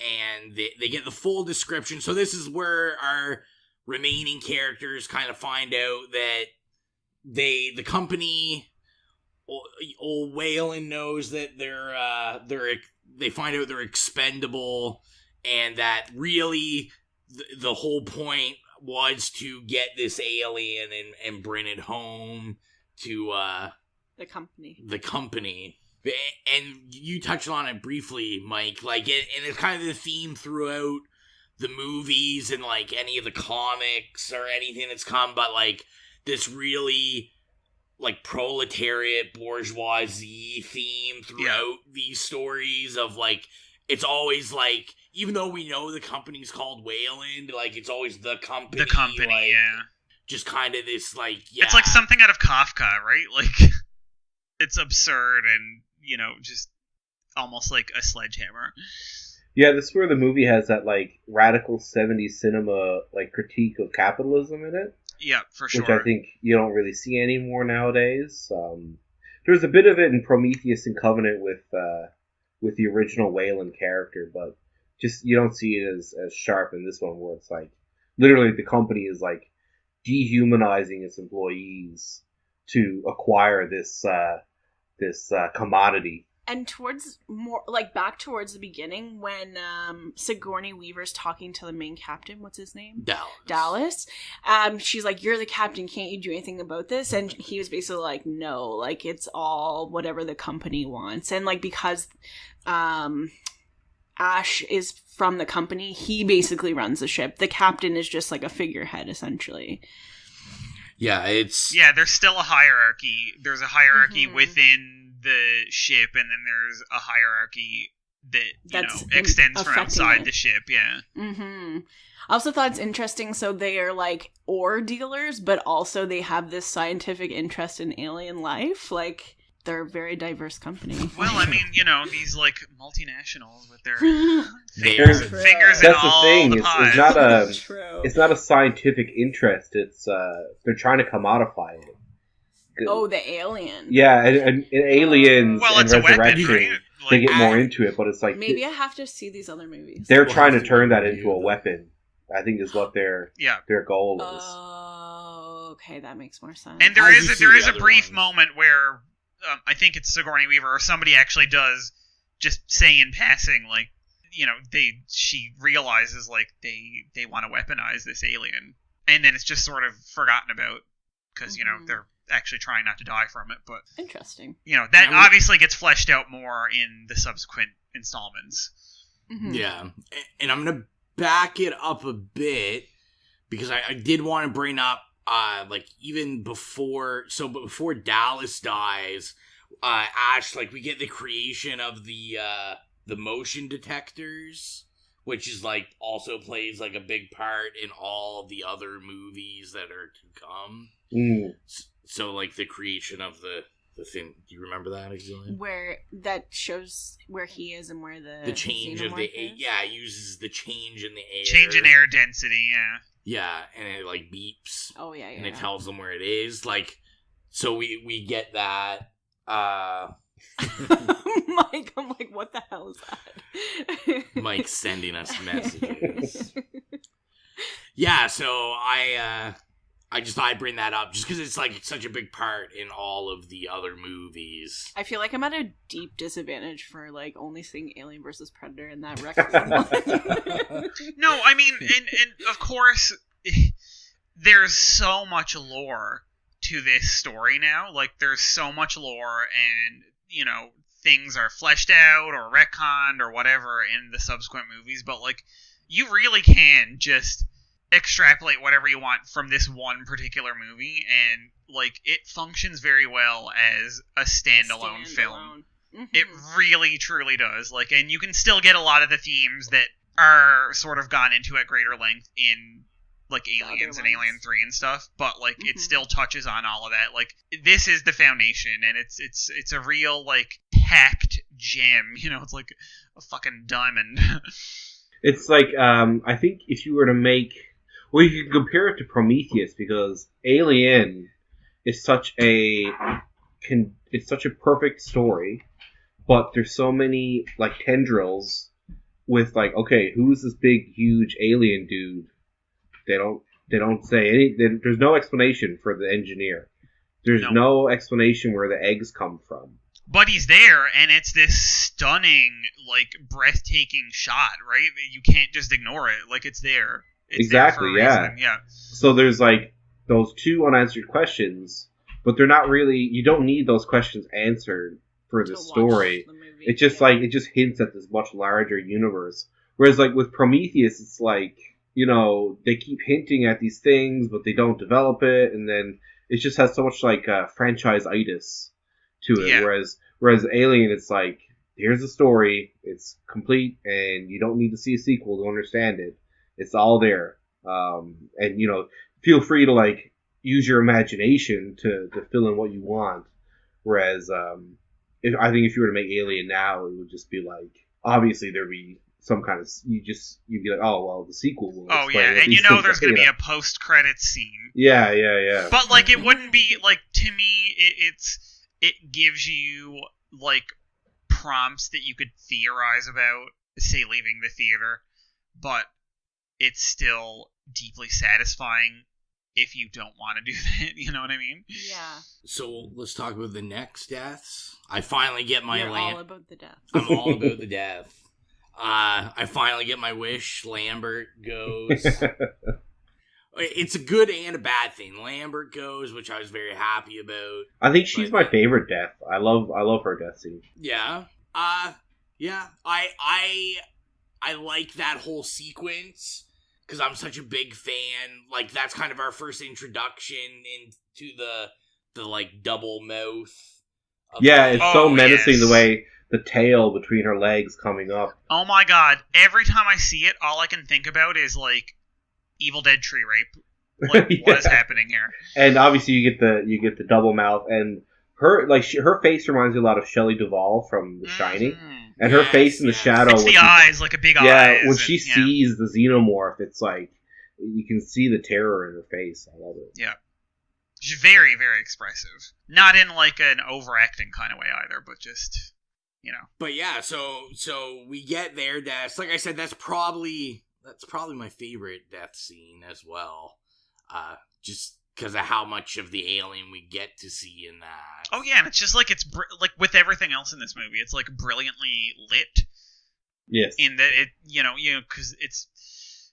and they get the full description. So this is where our remaining characters kind of find out that the company, old Whalen knows that they find out they're expendable, and that really the whole point was to get this alien and bring it home to the company. And you touched on it briefly, Mike. Like, and it's kind of the theme throughout the movies and, like, any of the comics or anything that's come, but, like, this really, like, proletariat bourgeoisie theme throughout these stories of, like, it's always, like, even though we know the company's called Wayland, like, it's always the company. The company, like, yeah. Just kind of this, like, It's like something out of Kafka, right? Like, it's absurd and, you know, just almost like a sledgehammer. Yeah, this is where the movie has that, like, radical 70s cinema, like, critique of capitalism in it. Yeah, for sure. Which I think you don't really see anymore nowadays. There's a bit of it in Prometheus and Covenant with the original Wayland character, but just you don't see it as sharp in this one, where it's like literally the company is like dehumanizing its employees to acquire this commodity. And towards back towards the beginning, when Sigourney Weaver's talking to the main captain, what's his name? Dallas. She's like, "You're the captain. Can't you do anything about this?" And he was basically like, "No, like it's all whatever the company wants." And like because Ash is from the company, he basically runs the ship. The captain is just like a figurehead, essentially. Yeah, there's still a hierarchy. There's a hierarchy within the ship, and then there's a hierarchy that That's extends from affecting outside it. the ship. Yeah. Mm-hmm. I also thought it's interesting. So they are like ore dealers, but also they have this scientific interest in alien life. Like, they're a very diverse company. Well, I mean, these like multinationals with their They're- fingers in That's the all thing. the It's pies. not a. True. It's not a scientific interest. It's they're trying to commodify it. Oh, the alien. Yeah, and Aliens Well, and it's a weapon, Resurrection, right? they Like, get more into it, but it's like Maybe I have to see these other movies. they're We'll trying have to to turn that review into a them. weapon. I think is what their Yeah. goal is. Oh, okay, that makes more sense. And there As is you a, see there the is a other brief ones. moment where I think it's Sigourney Weaver or somebody actually does just say in passing, like, she realizes like they want to weaponize this alien, and then it's just sort of forgotten about because they're actually trying not to die from it. But Interesting. that obviously gets fleshed out more in the subsequent installments. Mhm. Yeah, and I'm gonna back it up a bit because I did want to bring up like even before Dallas dies, Ash, like, we get the creation of the motion detectors, which is like also plays like a big part in all the other movies that are to come. So like the creation of the thing. Do you remember that, Exilian? Where that shows where he is and where the Change of the xenomorph is? it uses the change in the air. Change in air density, yeah. Yeah, and it like beeps. Oh yeah, And it tells them where it is. Like, so we get that. Mike, I'm like, what the hell is that? Mike sending us messages. Yeah, so I just thought I'd bring that up just because it's like such a big part in all of the other movies. I feel like I'm at a deep disadvantage for like only seeing Alien versus Predator and that record. No, I mean, and of course, there's so much lore to this story now. Like, there's so much lore, and things are fleshed out or retconned or whatever in the subsequent movies. But like, you really can just extrapolate whatever you want from this one particular movie, and like, it functions very well as a standalone film. Mm-hmm. It really truly does. Like, and you can still get a lot of the themes that are sort of gone into at greater length in like Aliens and Alien 3 and stuff, but like it still touches on all of that. Like, this is the foundation, and it's a real like packed gem, it's like a fucking diamond. It's like I think if you were to make, well, you can compare it to Prometheus because Alien is such a perfect story, but there's so many like tendrils with like, okay, who's this big huge alien dude? They don't say any. There's no explanation for the engineer. There's no explanation where the eggs come from. But he's there, and it's this stunning, like, breathtaking shot, right? You can't just ignore it. Like, it's there. It's Exactly, there for a yeah. reason. Yeah. So there's like those two unanswered questions, but they're not really. You don't need those questions answered for the story. It just it just hints at this much larger universe. Whereas like with Prometheus, it's like, they keep hinting at these things, but they don't develop it, and then it just has so much like franchise-itis to it. Yeah. Whereas Alien, it's like, here's the story, it's complete, and you don't need to see a sequel to understand it. It's all there, and feel free to like use your imagination to fill in what you want. Whereas, I think if you were to make Alien now, it would just be like, obviously there'd be some kind of you'd be like, oh well, the sequel will. Oh explain yeah, what and these things there's are, going to be a post-credits scene. Yeah. But like, it wouldn't be like, to me, it gives you like prompts that you could theorize about, say, leaving the theater, but it's still deeply satisfying if you don't want to do that. You know what I mean? Yeah. So let's talk about the next deaths. I finally get my You're all about the death. I'm all about the death. I finally get my wish. Lambert goes. It's a good and a bad thing. Lambert goes, which I was very happy about. I think she's my favorite death. I love her death scene. Yeah. Yeah. I like that whole sequence because I'm such a big fan. Like, that's kind of our first introduction into the like double mouth Yeah, it's so menacing, yes. the way the tail between her legs coming up. Oh my god! Every time I see it, all I can think about is like Evil Dead tree rape. Like, what is happening here? And obviously, you get the double mouth, and her her face reminds me a lot of Shelley Duvall from The Shining, and her face in the shadow. It's the eyes, like a big eyes. Yeah, when she sees the xenomorph, it's like you can see the terror in her face. I love it. Yeah, she's very, very expressive. Not in like an overacting kind of way either, but just But yeah, so we get their deaths. Like I said, that's probably my favorite death scene as well. Just because of how much of the alien we get to see in that. Oh yeah, and it's just like like with everything else in this movie, it's like brilliantly lit. Yes. In that it, because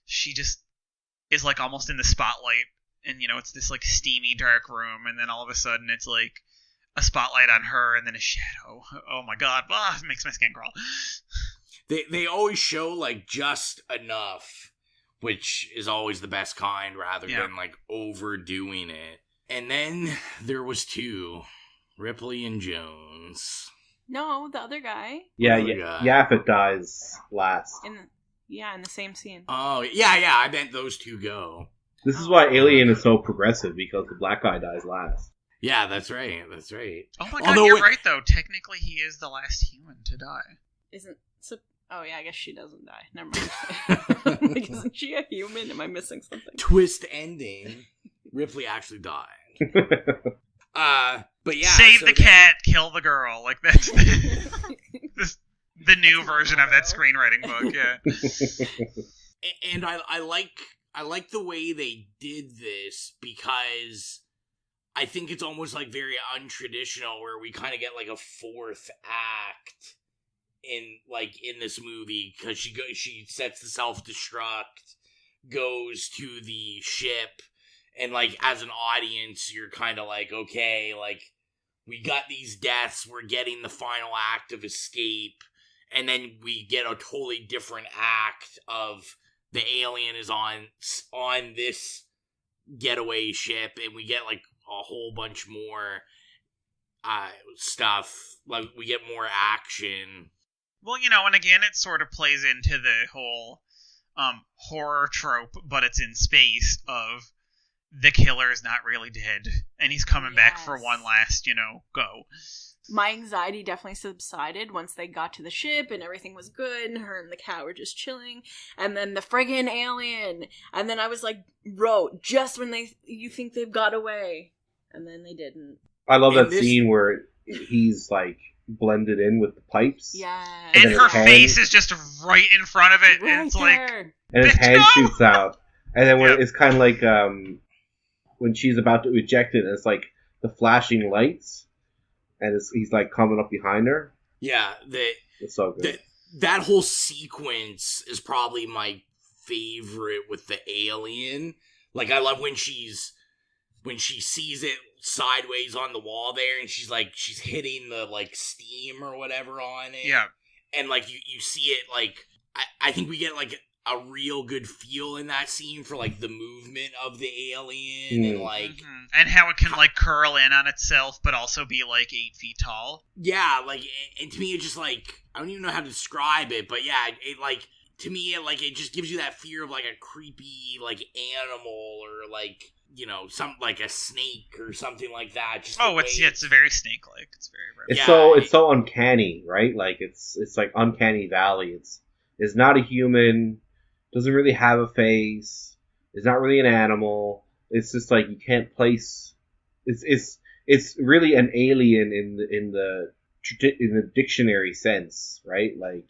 she just is like almost in the spotlight, and it's this like steamy dark room, and then all of a sudden it's like a spotlight on her, and then a shadow. Oh my god, it makes my skin crawl. They always show like just enough, which is always the best kind, rather than like overdoing it. And then there was two, Ripley and Jones. No, the other guy. Yeah, Yaphet dies last. In the same scene. Oh, yeah, I meant those two go. This is why Alien is so progressive, because the black guy dies last. Yeah, that's right. Oh my god, you're right though. Technically, he is the last human to die. Oh yeah, I guess she doesn't die. Never mind. Like, isn't she a human? Am I missing something? Twist ending. Ripley actually died. But yeah, save the cat, kill the girl. Like that's the new version of that screenwriting book. Yeah. And I like the way they did this, because I think it's almost like very untraditional, where we kind of get like a fourth act in this movie, because she sets the self-destruct, goes to the ship, and like as an audience you're kind of like, okay, like we got these deaths, we're getting the final act of escape, and then we get a totally different act of the alien is on this getaway ship, and we get like a whole bunch more stuff, like we get more action. Well, and again, it sort of plays into the whole horror trope, but it's in space, of the killer is not really dead, and he's coming back for one last, go. My anxiety definitely subsided once they got to the ship and everything was good, and her and the cat were just chilling, and then the friggin' alien, and then I was like, just when you think they've got away, and then they didn't. I love that scene where he's like blended in with the pipes. Yeah. And her face is just right in front of it, and it's like... And his hand shoots out. And then when it's kind of like when she's about to eject it, and it's like the flashing lights, and he's like coming up behind her. Yeah, it's so good. That whole sequence is probably my favorite with the alien. Like, I love when she sees it sideways on the wall there, and she's hitting the like steam or whatever on it. Yeah. And like you see it, like I think we get like a real good feel in that scene for like the movement of the alien and like and how it can like curl in on itself but also be like 8 feet tall. Yeah, like, and to me it's just like, I don't even know how to describe it, but yeah, it like, to me it just gives you that fear of like a creepy like animal, or like, some like a snake or something like that. Just it's very snake-like. It's very it's so uncanny, right? Like it's like Uncanny Valley. It's not a human, doesn't really have a face, it's not really an animal. It's just like you can't place. It's really an alien in the dictionary sense, right? Like,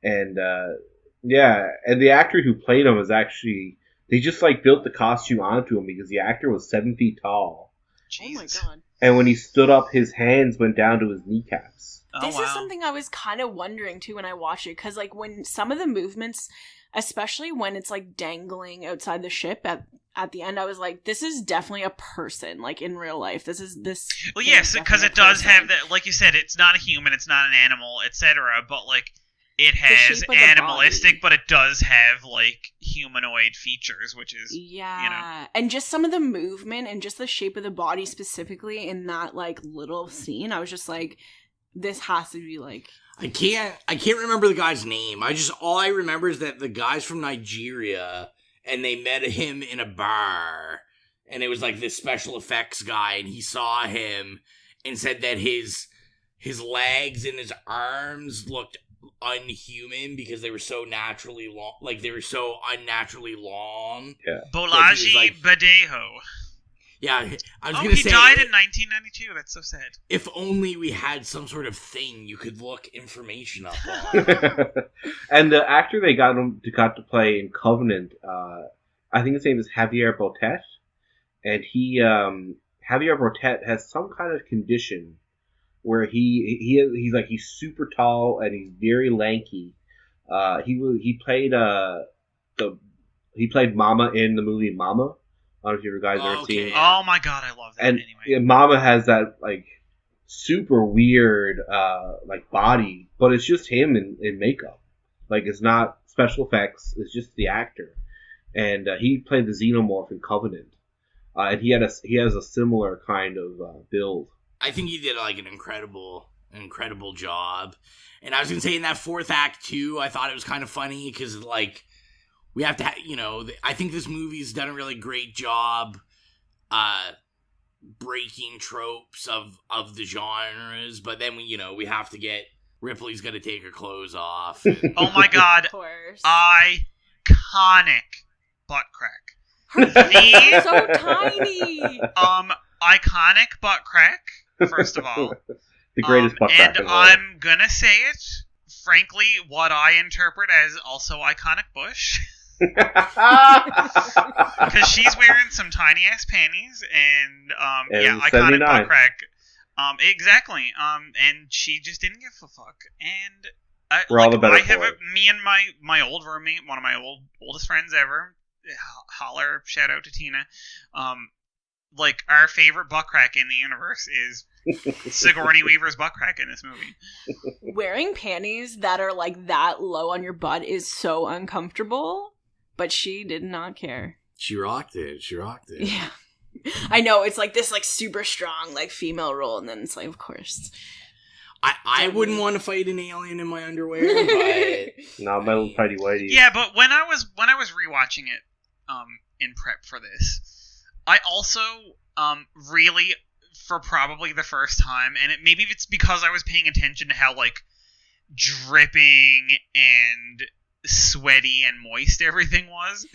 and and the actor who played him is actually, they just like built the costume onto him because the actor was 7 feet tall. Jeez. Oh my god! And when he stood up, his hands went down to his kneecaps. This is something I was kind of wondering too when I watched it, because like when some of the movements, especially when it's like dangling outside the ship at the end, I was like, this is definitely a person, like in real life. This. Well, yes, because it does have that, like you said, it's not a human, it's not an animal, etc. But like it has shape of the animalistic, body. but it does have like humanoid features, which is and just some of the movement and just the shape of the body specifically in that like little scene. I was just like, this has to be like. I can't remember the guy's name. All I remember is that the guy's from Nigeria, and they met him in a bar, and it was like this special effects guy, and he saw him and said that his legs and his arms looked unhuman because they were so naturally long, like they were so unnaturally long. Yeah. Bolaji Badejo. Yeah, I was gonna say he died in 1992. That's so sad. If only we had some sort of thing you could look information up on. And the actor they got to play in Covenant, I think his name is Javier Botet, and Javier Botet has some kind of condition where he's super tall and he's very lanky. He played Mama in the movie Mama. I don't know if you guys ever seen it. Oh my god, I love that. And anyway, Mama has that like super weird like body, but it's just him in makeup. Like it's not special effects; it's just the actor. And he played the Xenomorph in Covenant, and he has a similar kind of build. I think he did like an incredible job. And I was gonna say in that fourth act too, I thought it was kind of funny because like. We have to, I think this movie's done a really great job breaking tropes of the genres, but then we have to get Ripley's gonna take her clothes off. Oh my god, Of course. iconic butt crack. Her so tiny. Iconic butt crack. First of all, the greatest butt crack. And I'm gonna say it. Frankly, what I interpret as also iconic bush. Because she's wearing some tiny ass panties and iconic 79. butt crack. Exactly. And she just didn't give a fuck. And we're all the better. I have me and my old roommate, one of my oldest friends ever. Holler, shout out to Tina. Like our favorite butt crack in the universe is Sigourney Weaver's butt crack in this movie. Wearing panties that are like that low on your butt is so uncomfortable, but she did not care. She rocked it. Yeah. I know, it's like this like super strong like female role, and then it's like, of course. I wouldn't want to fight an alien in my underwear, but not my little tidy whitey. Yeah, but when I was rewatching it in prep for this, I also really, for probably the first time, and maybe it's because I was paying attention to how like dripping and sweaty and moist everything was.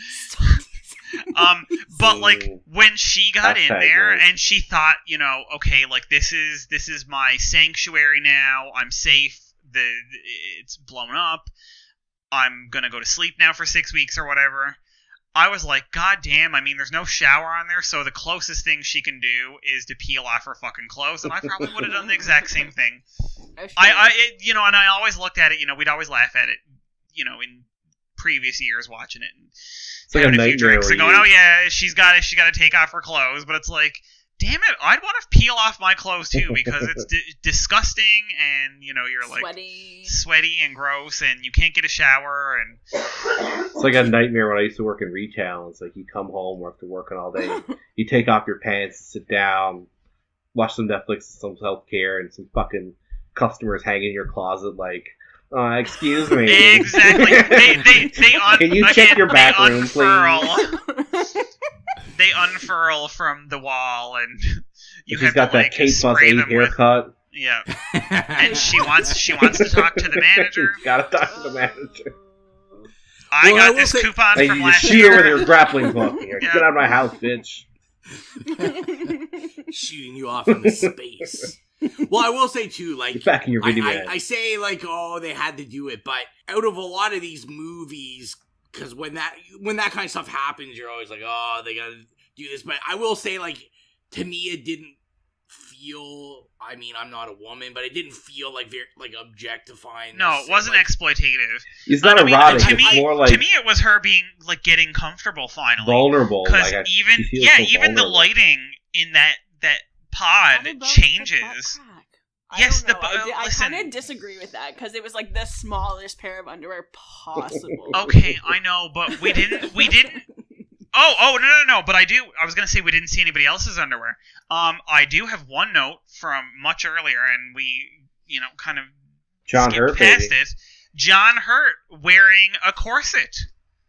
But like when she got in there and she thought, okay, like this is my sanctuary now. I'm safe. It's blown up. I'm gonna go to sleep now for 6 weeks or whatever. I was like, God damn, I mean, there's no shower on there, so the closest thing she can do is to peel off her fucking clothes, and I probably would have done the exact same thing. And I always looked at it, we'd always laugh at it, in previous years watching it, and having a few drinks and going, oh yeah, she's got to take off her clothes, but it's like, damn it, I'd want to peel off my clothes too, because it's disgusting, and you're like sweaty and gross, and you can't get a shower, and it's like a nightmare when I used to work in retail. It's like you come home after working all day, you take off your pants, sit down, watch some Netflix, some self-care, and some fucking customers hang in your closet like, excuse me. Exactly. Can you check your bathroom, please? They unfurl from the wall, and she's got that Kate Plus 8 haircut. Yeah, and she wants to talk to the manager. Gotta talk to the manager. I got this coupon from last year. Shoot her with your grappling hook here. Yeah. Get out of my house, bitch. Shooting you off into space. Well, I will say too, like, get back in your video I say like, oh, they had to do it, but out of a lot of these movies, because when that kind of stuff happens, you're always like, oh, they gotta do this. But I will say, like, to me, it didn't feel. I mean, I'm not a woman, but it didn't feel like they're like objectifying. No, it wasn't exploitative. It's not erotic. It's more like, to me, it was her being like getting comfortable finally, vulnerable. Because like, even the lighting in that pod changes. Yes, I listen. kind of disagree with that because it was like the smallest pair of underwear possible. Okay, I know, but we didn't. Oh, no. But I was gonna say we didn't see anybody else's underwear. I do have one note from much earlier, and we, kind of John Hurt, past baby. it. John Hurt wearing a corset.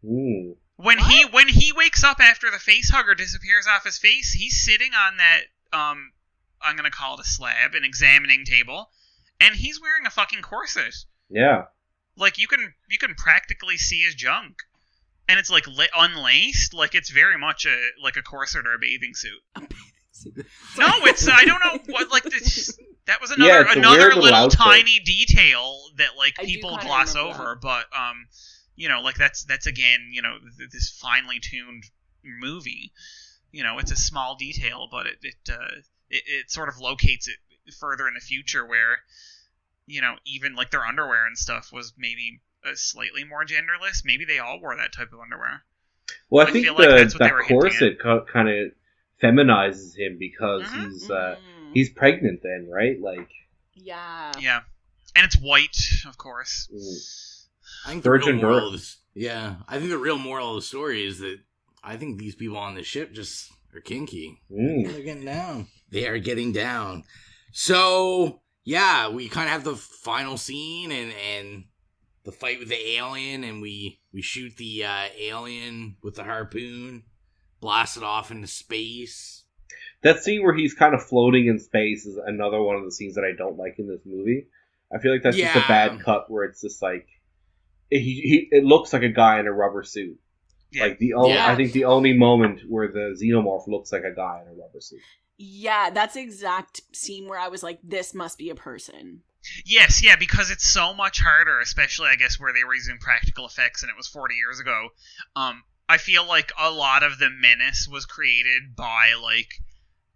Ooh. When he wakes up after the face hugger disappears off his face, he's sitting on that I'm gonna call it a slab, an examining table, and he's wearing a fucking corset. Yeah. Like you can practically see his junk, and it's like unlaced. Like it's very much a corset or a bathing suit. No, it's I don't know what like this. That was another little tiny detail that like people gloss over, but like that's again this finely tuned movie. It's a small detail, but it sort of locates it further in the future where even like their underwear and stuff was maybe slightly more genderless. Maybe they all wore that type of underwear. Well, I think that corset kind of feminizes him because he's pregnant then, right? Like yeah, and it's white, of course. I think the real moral I think the real moral of the story is that I think these people on the ship just are kinky. They're getting down. They are getting down. So yeah, we kind of have the final scene and the fight with the alien, and we shoot the alien with the harpoon, blast it off into space. That scene where he's kind of floating in space is another one of the scenes that I don't like in this movie. I feel like that's just a bad cut where it's just like it looks like a guy in a rubber suit. Yeah. Like I think the only moment where the xenomorph looks like a guy in a rubber suit. Yeah, that's the exact scene where I was like, this must be a person. Yes, yeah, because it's so much harder, especially I guess where they were using practical effects and it was 40 years ago. I feel like a lot of the menace was created by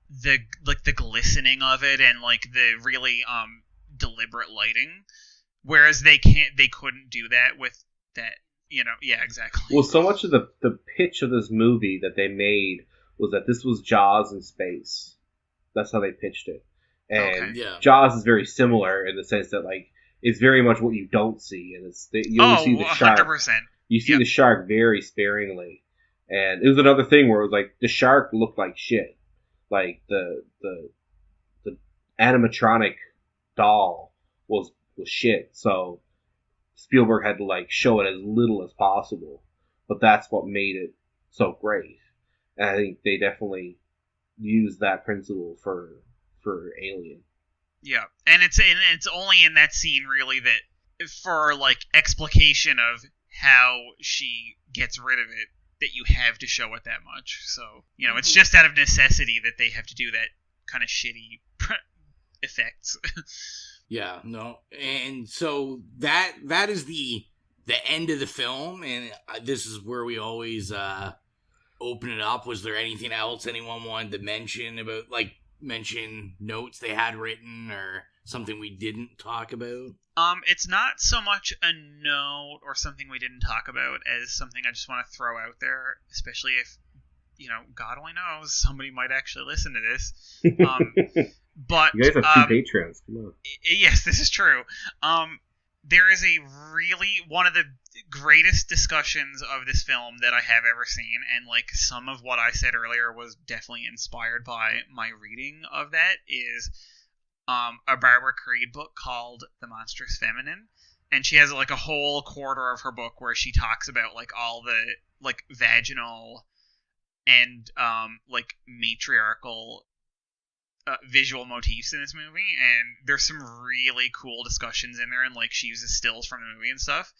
the glistening of it and like the really deliberate lighting, whereas they couldn't do that with that. Yeah, exactly. Well, so much of the pitch of this movie that they made was that this was Jaws in space. That's how they pitched it. And Jaws is very similar in the sense that like it's very much what you don't see, and you only see the shark. 100%. You see the shark very sparingly, and it was another thing where it was like the shark looked like shit, like the animatronic doll was shit. So Spielberg had to like show it as little as possible, but that's what made it so great. And I think they definitely used that principle for Alien. Yeah, and it's only in that scene really that for like explication of how she gets rid of it that you have to show it that much. So it's just out of necessity that they have to do that kind of shitty effects. Yeah, no, and so that is the end of the film, and this is where we always open it up. Was there anything else anyone wanted to mention about, mention notes they had written or something we didn't talk about? It's not so much a note or something we didn't talk about as something I just want to throw out there, especially if, God only knows, somebody might actually listen to this. But you guys have 2 Patreons. Come on. Yes, this is true. There is one of the greatest discussions of this film that I have ever seen, and some of what I said earlier was definitely inspired by my reading of that, is a Barbara Creed book called The Monstrous Feminine, and she has a whole quarter of her book where she talks about all the vaginal and matriarchal visual motifs in this movie, and there's some really cool discussions in there, and she uses stills from the movie and stuff.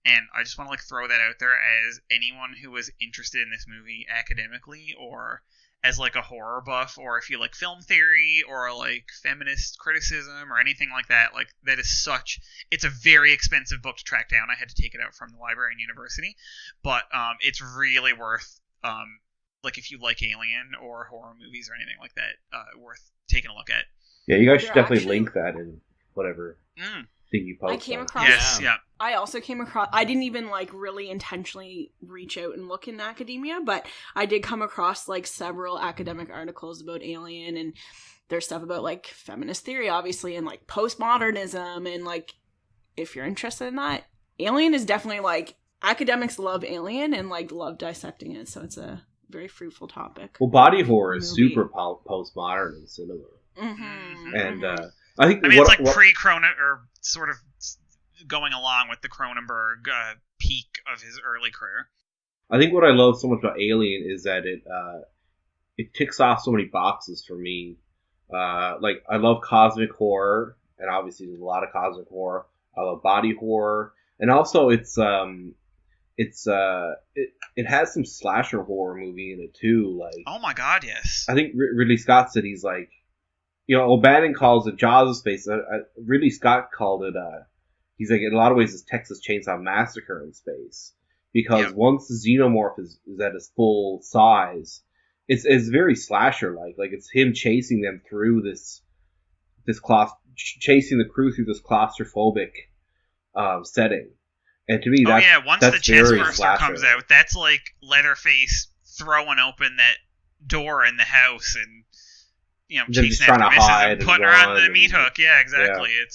And I just want to throw that out there as anyone who was interested in this movie academically, or as a horror buff, or if you like film theory or feminist criticism or anything like that. That is it's a very expensive book to track down. I had to take it out from the library and university, but it's really worth if you like Alien or horror movies or anything like that, worth taking a look at. Yeah, you guys should definitely link that in whatever thing you post. I came across. Yeah. I also came across. I didn't even really intentionally reach out and look in academia, but I did come across several academic articles about Alien, and there's stuff about like feminist theory, obviously, and like postmodernism, and like if you're interested in that, Alien is definitely like academics love Alien and like love dissecting it, so it's a very fruitful topic. Well, body horror is super postmodern in cinema, and I think it's like pre-Cronenberg, or sort of going along with the Cronenberg peak of his early career. I think what I love so much about Alien is that it ticks off so many boxes for me. Like, I love cosmic horror, and obviously there's a lot of cosmic horror. I love body horror, and also it has some slasher horror movie in it too. Like, oh my god, yes. I think Ridley Scott said he's like, O'Bannon calls it Jaws of Space. Ridley Scott called it. He's like, in a lot of ways, it's Texas Chainsaw Massacre in space, because once the xenomorph is at its full size, it's very slasher like. Like, it's him chasing them through chasing the crew through this claustrophobic setting. And to me, once the chest burster comes out, that's like Leatherface throwing open that door in the house and chasing after misses and putting her on the meat hook. Yeah, exactly. Yeah.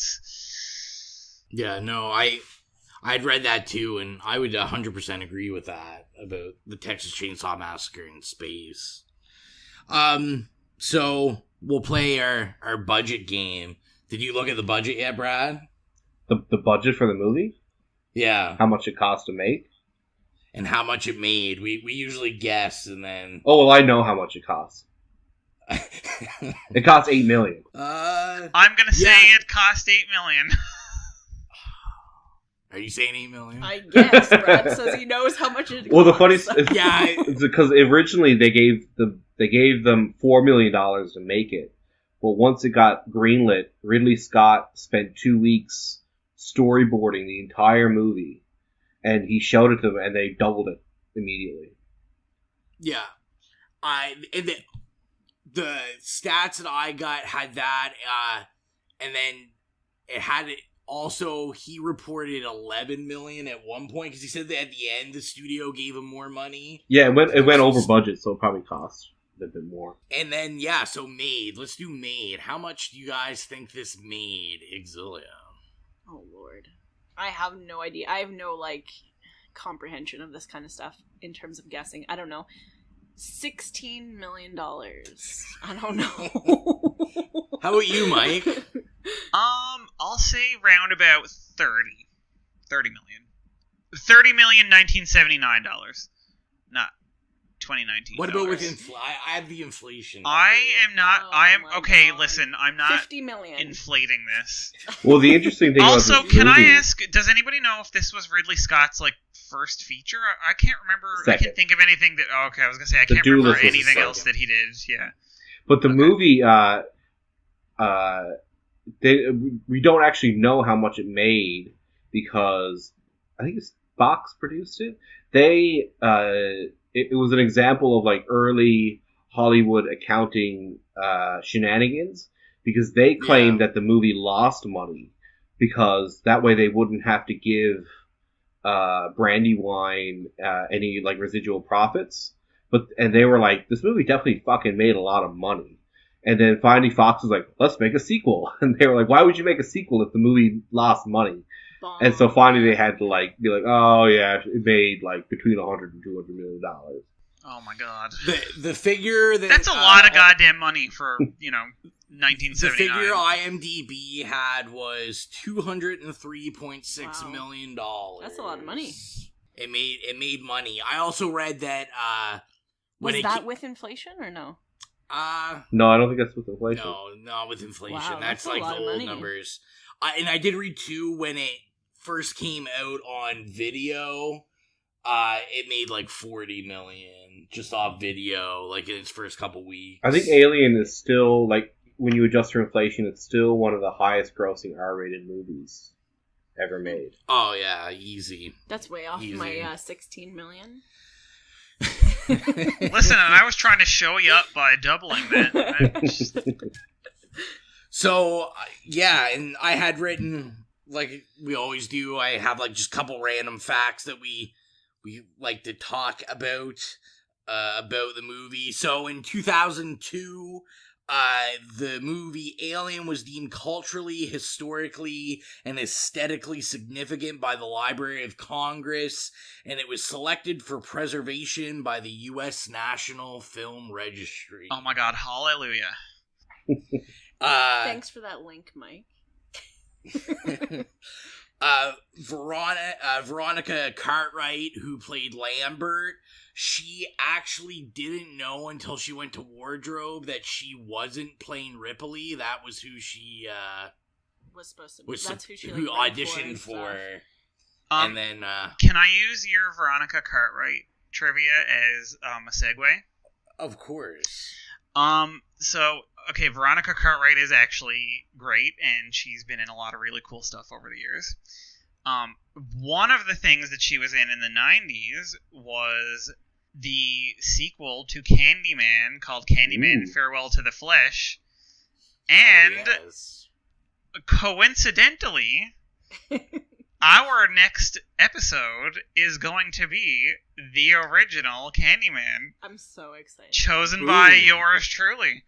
Yeah, no, I'd read that too, and I would 100% agree with that about the Texas Chainsaw Massacre in space. So we'll play our budget game. Did you look at the budget yet, Brad? The budget for the movie? Yeah. How much it cost to make? And how much it made. We usually guess, and then... Oh, well, I know how much it costs. It cost $8 million. I'm gonna say it cost $8 million. Are you saying $8 million? I guess. Brad says he knows how much it costs. Well, the funniest... it's because originally they gave them $4 million to make it. But once it got greenlit, Ridley Scott spent 2 weeks storyboarding the entire movie, and he showed it to them, and they doubled it immediately. Yeah. The stats that I got had that, and then it had it. Also, he reported $11 million at one point, because he said that at the end the studio gave him more money. Yeah, it went over budget, so it probably cost a bit more. And then, so made. Let's do made. How much do you guys think this made, Exilia? Oh, Lord. I have no idea. I have no, comprehension of this kind of stuff in terms of guessing. I don't know. $16 million. I don't know. How about you, Mike? I'll say round about 30 million. $30,019,079. Not 2019. What about with inflation? I have the inflation. I am not. Okay, God. Listen, I'm not 50 million. Inflating this. Well, the interesting thing. Also, about this can movie, I ask? Does anybody know if this was Ridley Scott's first fefeature? I can't remember. Second. I can't think of anything that. Oh, okay, I was gonna say I can't remember anything else that he did. Yeah. But the movie, we don't actually know how much it made, because I think it's Fox produced it. It was an example of early Hollywood accounting shenanigans, because they claimed that the movie lost money, because that way they wouldn't have to give Brandywine any residual profits. And they were like, this movie definitely fucking made a lot of money. And then finally Fox was like, let's make a sequel. And they were like, why would you make a sequel if the movie lost money? Bomb. And so finally they had to be like, oh yeah, it made between $100 and $200 million. Oh my god. The figure that's a lot of goddamn money for 1979. The figure IMDb had was $203.6 million. That's a lot of money. It made money. I also read that was that with inflation or no? No, I don't think that's with inflation. No, not with inflation. Wow, that's the old numbers. And I did read too, when it first came out on video, it made $40 million just off video, in its first couple weeks. I think Alien is still when you adjust for inflation, it's still one of the highest grossing R-rated movies ever made. Oh yeah, easy. That's way off my 16 million. Listen, I was trying to show you up by doubling that. So, and I had written, like we always do, I have just a couple random facts that we like to talk about the movie. So in 2002, The movie Alien was deemed culturally, historically, and aesthetically significant by the Library of Congress, and it was selected for preservation by the U.S. National Film Registry. Oh my god, hallelujah. Thanks for that link, Mike. Veronica Cartwright, who played Lambert, she actually didn't know until she went to wardrobe that she wasn't playing Ripley. That was who she was supposed to be. That's who she who auditioned for. And then can I use your Veronica Cartwright trivia as a segue? Of course. So okay, Veronica Cartwright is actually great, and she's been in a lot of really cool stuff over the years. One of the things that she was in the 90s was the sequel to Candyman called Candyman Farewell to the Flesh. And coincidentally, our next episode is going to be the original Candyman. I'm so excited. Chosen by yours truly.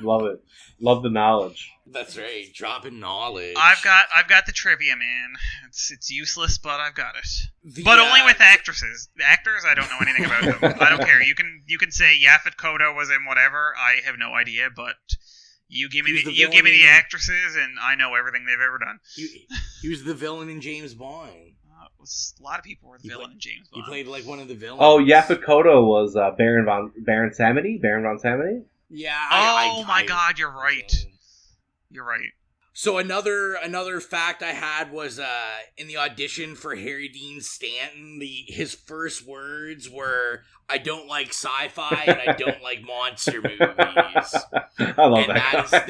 Love it. Love the knowledge. That's right. Dropping knowledge. I've got the trivia, man. It's useless, but I've got it. But only with actresses. The actors, I don't know anything about them. I don't care. You can say Yaphet Kotto was in whatever. I have no idea, but you give me the actresses, and I know everything they've ever done. He was the villain in James Bond. A lot of people were the villain in James Bond. He played like one of the villains. Oh, Yaphet Kotto was Baron von Samedi. Yeah. My God, you're right. You're right. So another fact I had was in the audition for Harry Dean Stanton, his first words were, "I don't like sci-fi and I don't like monster movies." I love that.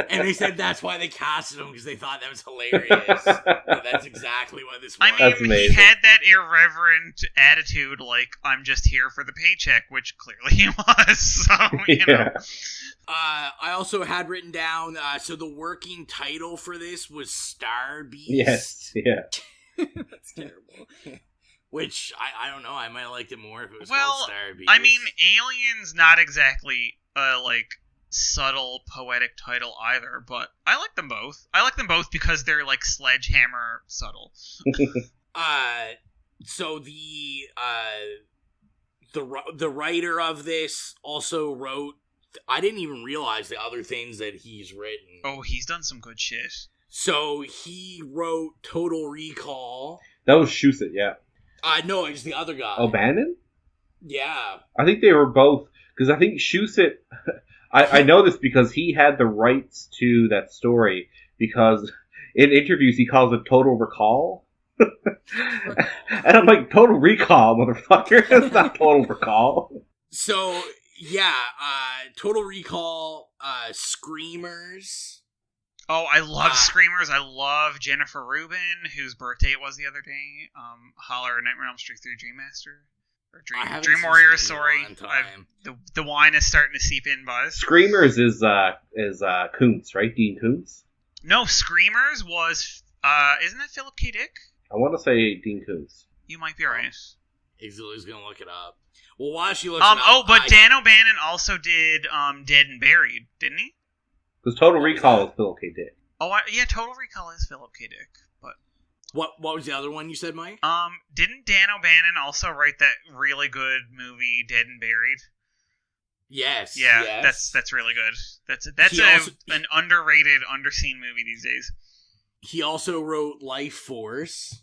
And they said that's why they casted him, because they thought that was hilarious. But that's exactly what this was. I mean, he had that irreverent attitude, like, I'm just here for the paycheck, which clearly he was. So, you know. I also had written down, so the working title for this was Star Beast. Yes, yeah. That's terrible. Which, I don't know, I might have liked it more if it was called Star Beast. I mean, Alien's not exactly a, subtle, poetic title either, but I like them both. I like them both because they're, sledgehammer subtle. So the writer of this also wrote, I didn't even realize the other things that he's written. Oh, he's done some good shit. So he wrote Total Recall. That was Shusett, yeah. No, it's the other guy. O'Bannon? Yeah. I think they were both, because I think Shusett, I know this because he had the rights to that story, because in interviews he calls it Total Recall. And I'm like, Total Recall, motherfucker. It's not Total Recall. So, yeah, Total Recall, Screamers. Oh, I love Screamers. I love Jennifer Rubin, whose birthday it was the other day. Holler, Nightmare on Elm Street 3 Dream Master. Or Dream Warrior, sorry. The wine is starting to seep in, Buzz. Screamers is Koontz, right? Dean Koontz? No, Screamers was, isn't that Philip K. Dick? I want to say Dean Koontz. You might be right. He's gonna look it up. Well, while she looks it up... Oh, but Dan O'Bannon also did Dead and Buried, didn't he? Because Total Recall is Philip K. Dick. Oh, yeah, Total Recall is Philip K. Dick. But what was the other one you said, Mike? Didn't Dan O'Bannon also write that really good movie Dead and Buried? Yes. Yeah, yes. that's really good. That's an underrated, underseen movie these days. He also wrote Life Force.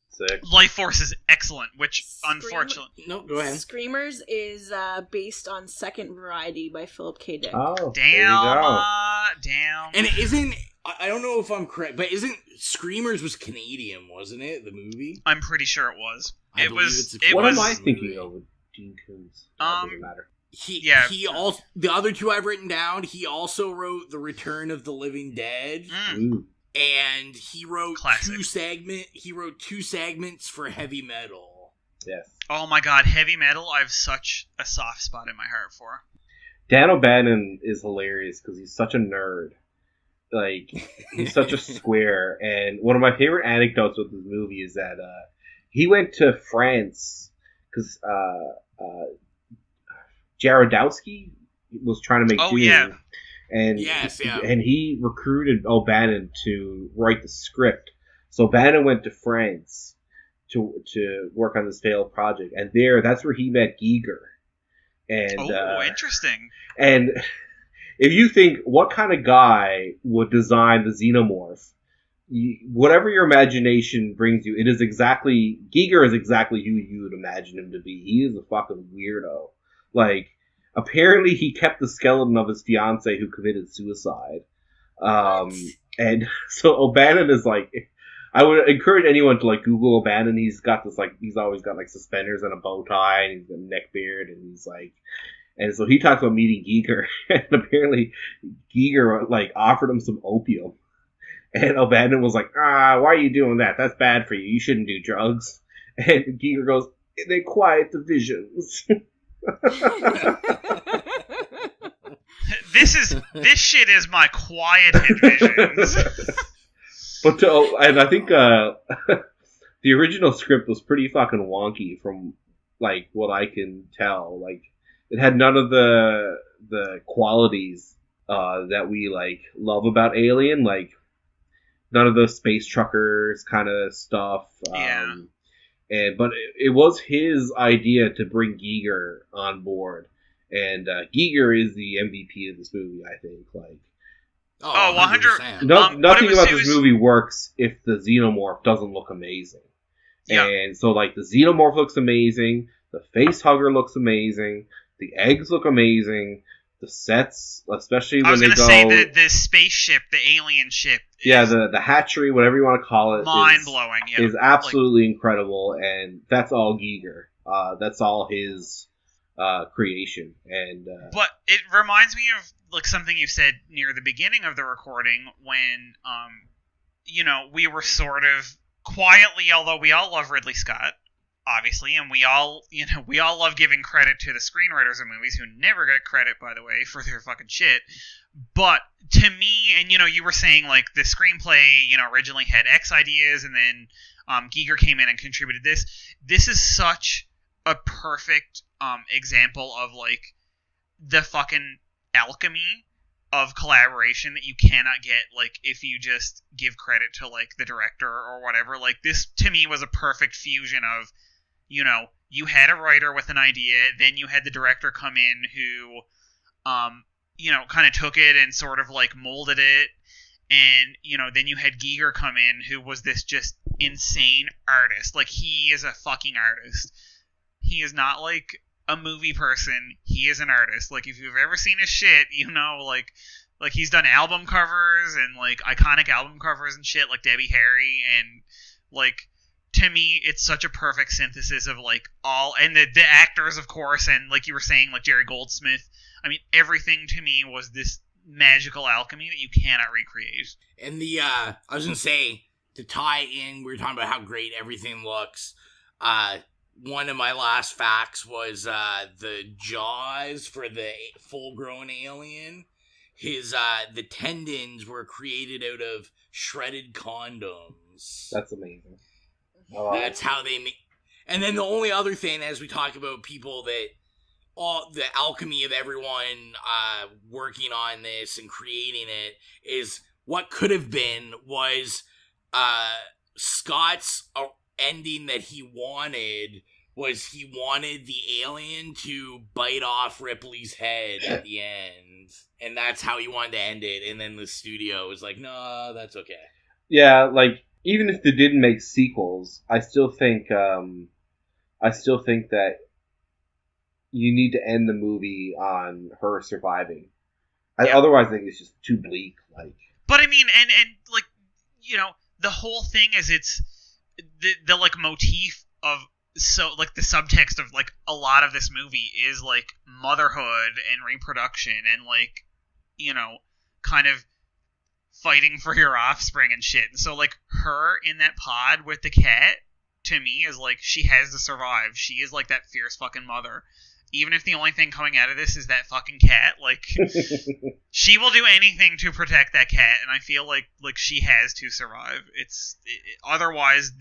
Sick. Life Force is excellent, which unfortunately... No, go ahead. Screamers is based on Second Variety by Philip K. Dick. Oh, damn. And it isn't... I don't know if I'm correct, but Screamers was Canadian, wasn't it? The movie? I'm pretty sure it was. What am I thinking of with Dean Koontz? Doesn't matter. He also, the other two I've written down, he also wrote The Return of the Living Dead. And he wrote two segments for Heavy Metal. Yes. Oh my god, Heavy Metal, I have such a soft spot in my heart for. Dan O'Bannon is hilarious because he's such a nerd. He's such a square. And one of my favorite anecdotes with this movie is that he went to France because Jarodowski, was trying to make Dune. Yeah. And yes, yeah. And he recruited O'Bannon to write the script. So O'Bannon went to France to work on this failed project, and that's where he met Giger. And interesting. And if you think what kind of guy would design the xenomorph, whatever your imagination brings you, Giger is exactly who you would imagine him to be. He is a fucking weirdo. Like, apparently he kept the skeleton of his fiance who committed suicide. And so O'Bannon is like, I would encourage anyone to like Google O'Bannon. He's always got like suspenders and a bow tie, and he's got a neck beard, and he's like, and so he talks about meeting Giger, and apparently Giger like offered him some opium. And O'Bannon was like, why are you doing that? That's bad for you. You shouldn't do drugs. And Giger goes, they quiet the visions. This shit is my quieted visions. And I think the original script was pretty fucking wonky from like what I can tell. Like, it had none of the qualities that we like love about Alien, like none of the space truckers kind of stuff. But it was his idea to bring Giger on board, and Giger is the MVP of this movie, I think. Like, 100%. Nothing about this movie works if the xenomorph doesn't look amazing. Yeah. And so, like, the xenomorph looks amazing, the face hugger looks amazing, the eggs look amazing, the sets, especially when they go... I was going to say the spaceship, the alien ship. Yeah, the hatchery, whatever you want to call it. Mind-blowing, is absolutely incredible, and that's all Giger. That's all his creation. But it reminds me of like something you said near the beginning of the recording when, we were sort of quietly, although we all love Ridley Scott, obviously, and we all love giving credit to the screenwriters of movies who never get credit, by the way, for their fucking shit. But to me, and you were saying like the screenplay, originally had X ideas, and then Giger came in and contributed this. This is such a perfect example of like the fucking alchemy of collaboration that you cannot get like if you just give credit to like the director or whatever. Like, this to me was a perfect fusion of, you had a writer with an idea, then you had the director come in who kind of took it and sort of like molded it, and then you had Giger come in who was this just insane artist. Like, he is a fucking artist. He is not like a movie person. He is an artist. Like, if you've ever seen his shit, like he's done album covers and like iconic album covers and shit, like Debbie Harry, and like, to me, it's such a perfect synthesis of like all, and the actors, of course, and like you were saying, like Jerry Goldsmith. I mean, everything to me was this magical alchemy that you cannot recreate. And I was gonna say, to tie in, we were talking about how great everything looks. One of my last facts was the jaws for the full-grown alien. The tendons were created out of shredded condoms. That's amazing. That's how they make. And then the only other thing, as we talk about people that all the alchemy of everyone working on this and creating it, is what could have been was Scott's ending that he wanted the alien to bite off Ripley's head at the end, and that's how he wanted to end it. And then the studio was like, "No, that's okay." Yeah, like, even if they didn't make sequels, I still think that you need to end the movie on her surviving. Otherwise, I think it's just too bleak. Like, but I mean, and like, the whole thing is it's the like motif of, so like the subtext of like a lot of this movie is like motherhood and reproduction and like, kind of fighting for your offspring and shit. And so like her in that pod with the cat, to me, is like, she has to survive. She is like that fierce fucking mother. Even if the only thing coming out of this is that fucking cat, like, she will do anything to protect that cat, and I feel like she has to survive. Otherwise,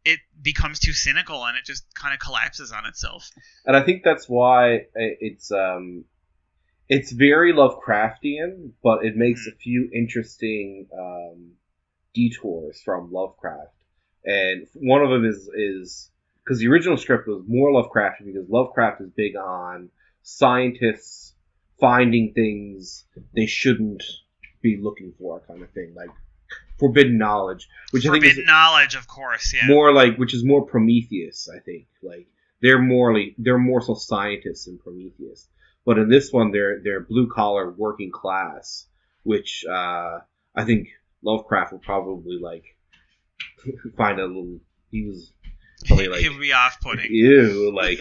it becomes too cynical, and it just kind of collapses on itself. And I think that's why it's it's very Lovecraftian, but it makes a few interesting detours from Lovecraft. And one of them is because the original script was more Lovecraftian, because Lovecraft is big on scientists finding things they shouldn't be looking for, kind of thing, like forbidden knowledge, which I think is knowledge, of course, yeah, more like, which is more Prometheus. I think like they're more so scientists than Prometheus. But in this one, they're blue collar working class, which I think Lovecraft would probably like find a little. He was probably like, he would be off-putting. Ew, like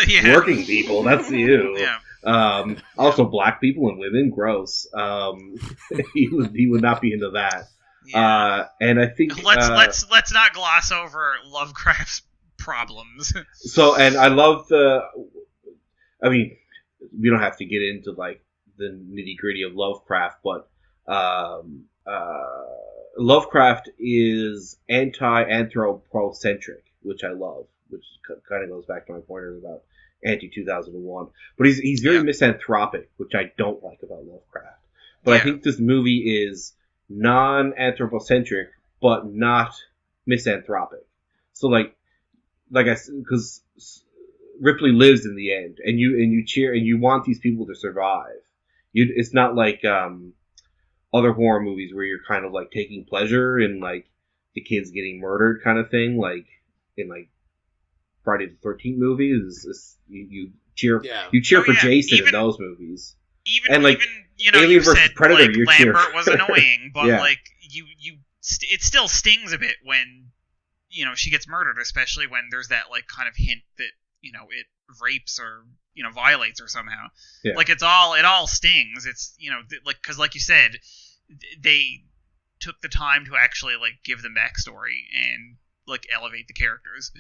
yeah. Working people. That's you. Yeah. Also, black people and women, gross. He would not be into that. Yeah. And I think let's not gloss over Lovecraft's problems. So, and I love I mean, we don't have to get into like the nitty gritty of Lovecraft, but Lovecraft is anti-anthropocentric, which I love, which kind of goes back to my point about anti-2001. But he's very misanthropic, which I don't like about Lovecraft. But I think this movie is non-anthropocentric, but not misanthropic. So like I said, because Ripley lives in the end, and you cheer and you want these people to survive. It's not like other horror movies where you're kind of like taking pleasure in like the kids getting murdered kind of thing, like in like Friday the 13th movies. You cheer for Jason in those movies. Even you know, Alien you vs. said Predator, like you Lambert was annoying, but Yeah. like it still stings a bit when you know she gets murdered, especially when there's that like kind of hint that you know it rapes or you know violates her somehow. Yeah. Like it all stings. It's you know like because like you said, they took the time to actually like give them backstory and like elevate the characters.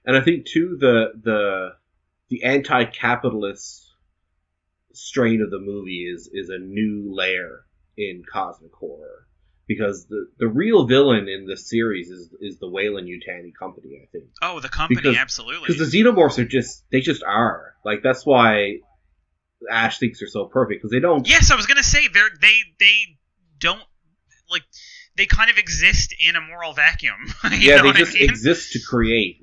And I think too the anti-capitalist strain of the movie is a new layer in cosmic horror, because the real villain in this series is the Weyland-Yutani Company, I think. Oh, the company, absolutely. Because the xenomorphs they just are like, that's why Ash thinks they're so perfect, because they don't. Yes, I was gonna say they don't like they kind of exist in a moral vacuum. You know they what just I mean? exist to create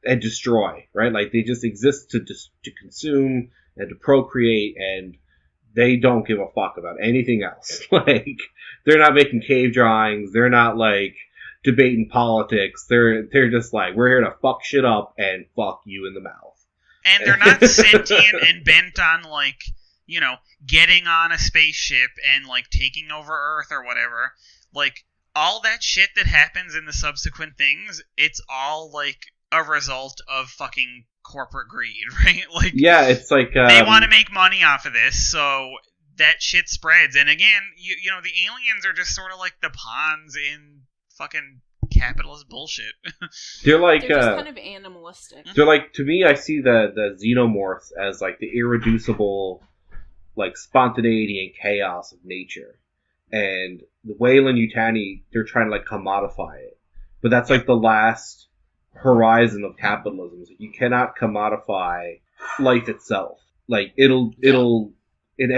and destroy, right? Like they just exist to consume and to procreate, and they don't give a fuck about anything else. Like they're not making cave drawings, they're not like debating politics. They're just like, we're here to fuck shit up and fuck you in the mouth. And they're not sentient and bent on like, you know, getting on a spaceship and like taking over Earth or whatever. Like all that shit that happens in the subsequent things, it's all like a result of fucking corporate greed, right? Like it's like they want to make money off of this, so that shit spreads. And again, you know, the aliens are just sort of like the pawns in fucking capitalist bullshit. They're like they're just kind of animalistic. They're like, to me, I see the xenomorphs as like the irreducible like spontaneity and chaos of nature, and the Weyland-Yutani, they're trying to like commodify it, but that's like the last horizon of capitalism. So you cannot commodify life itself. Like it'll in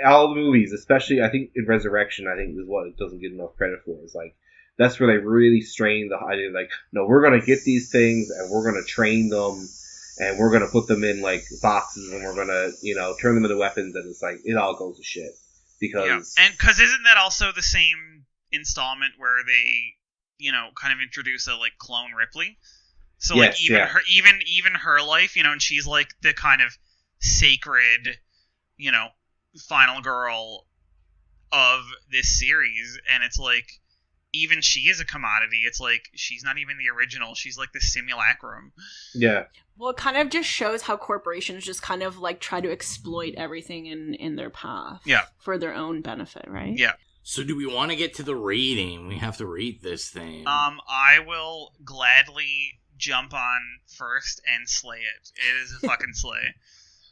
all the movies, especially I think in Resurrection, I think is what it doesn't get enough credit for, is like that's where they really strain the idea, like, no, we're gonna get these things and we're gonna train them and we're gonna put them in like boxes and we're gonna, you know, turn them into weapons, and it's like it all goes to shit. Because and because isn't that also the same installment where they, you know, kind of introduce a like clone Ripley? So like even her life, you know, and she's like the kind of sacred, you know, final girl of this series, and it's like even she is a commodity. It's like she's not even the original. She's like the simulacrum. Yeah. Well, it kind of just shows how corporations just kind of like try to exploit everything in their path. Yeah. For their own benefit, right? Yeah. So do we want to get to the rating? We have to rate this thing. I will gladly jump on first and slay it. It is a fucking slay.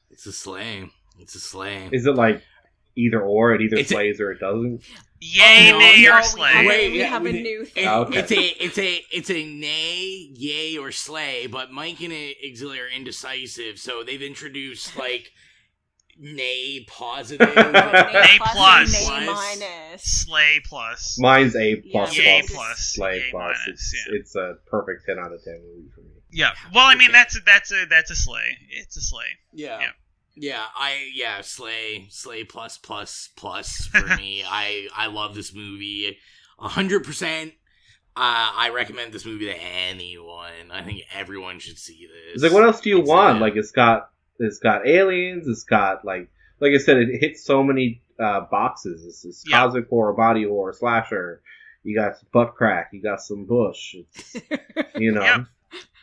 It's a slay. It's a slay. Is it like either or? It either slays or it doesn't? Yay, nay, or slay. We have a new thing. It's a nay, yay, or slay, but Mike and Auxiliary are indecisive, so they've introduced, like, nay positive. Nay plus. Nay minus. Slay plus. Mine's A plus. Yeah, A plus. Slay A plus. minus, It's a perfect 10 out of 10 movie for me. Yeah. Well, I mean, Okay. that's a slay. It's a slay. Yeah. Slay plus for me. I love this movie 100%. I recommend this movie to anyone. I think everyone should see this. It's like, what else do you want? Like, it's got aliens. It's got like I said, it hits so many boxes. It's cosmic horror, body horror, slasher. You got some butt crack. You got some bush. It's, you know. Yep.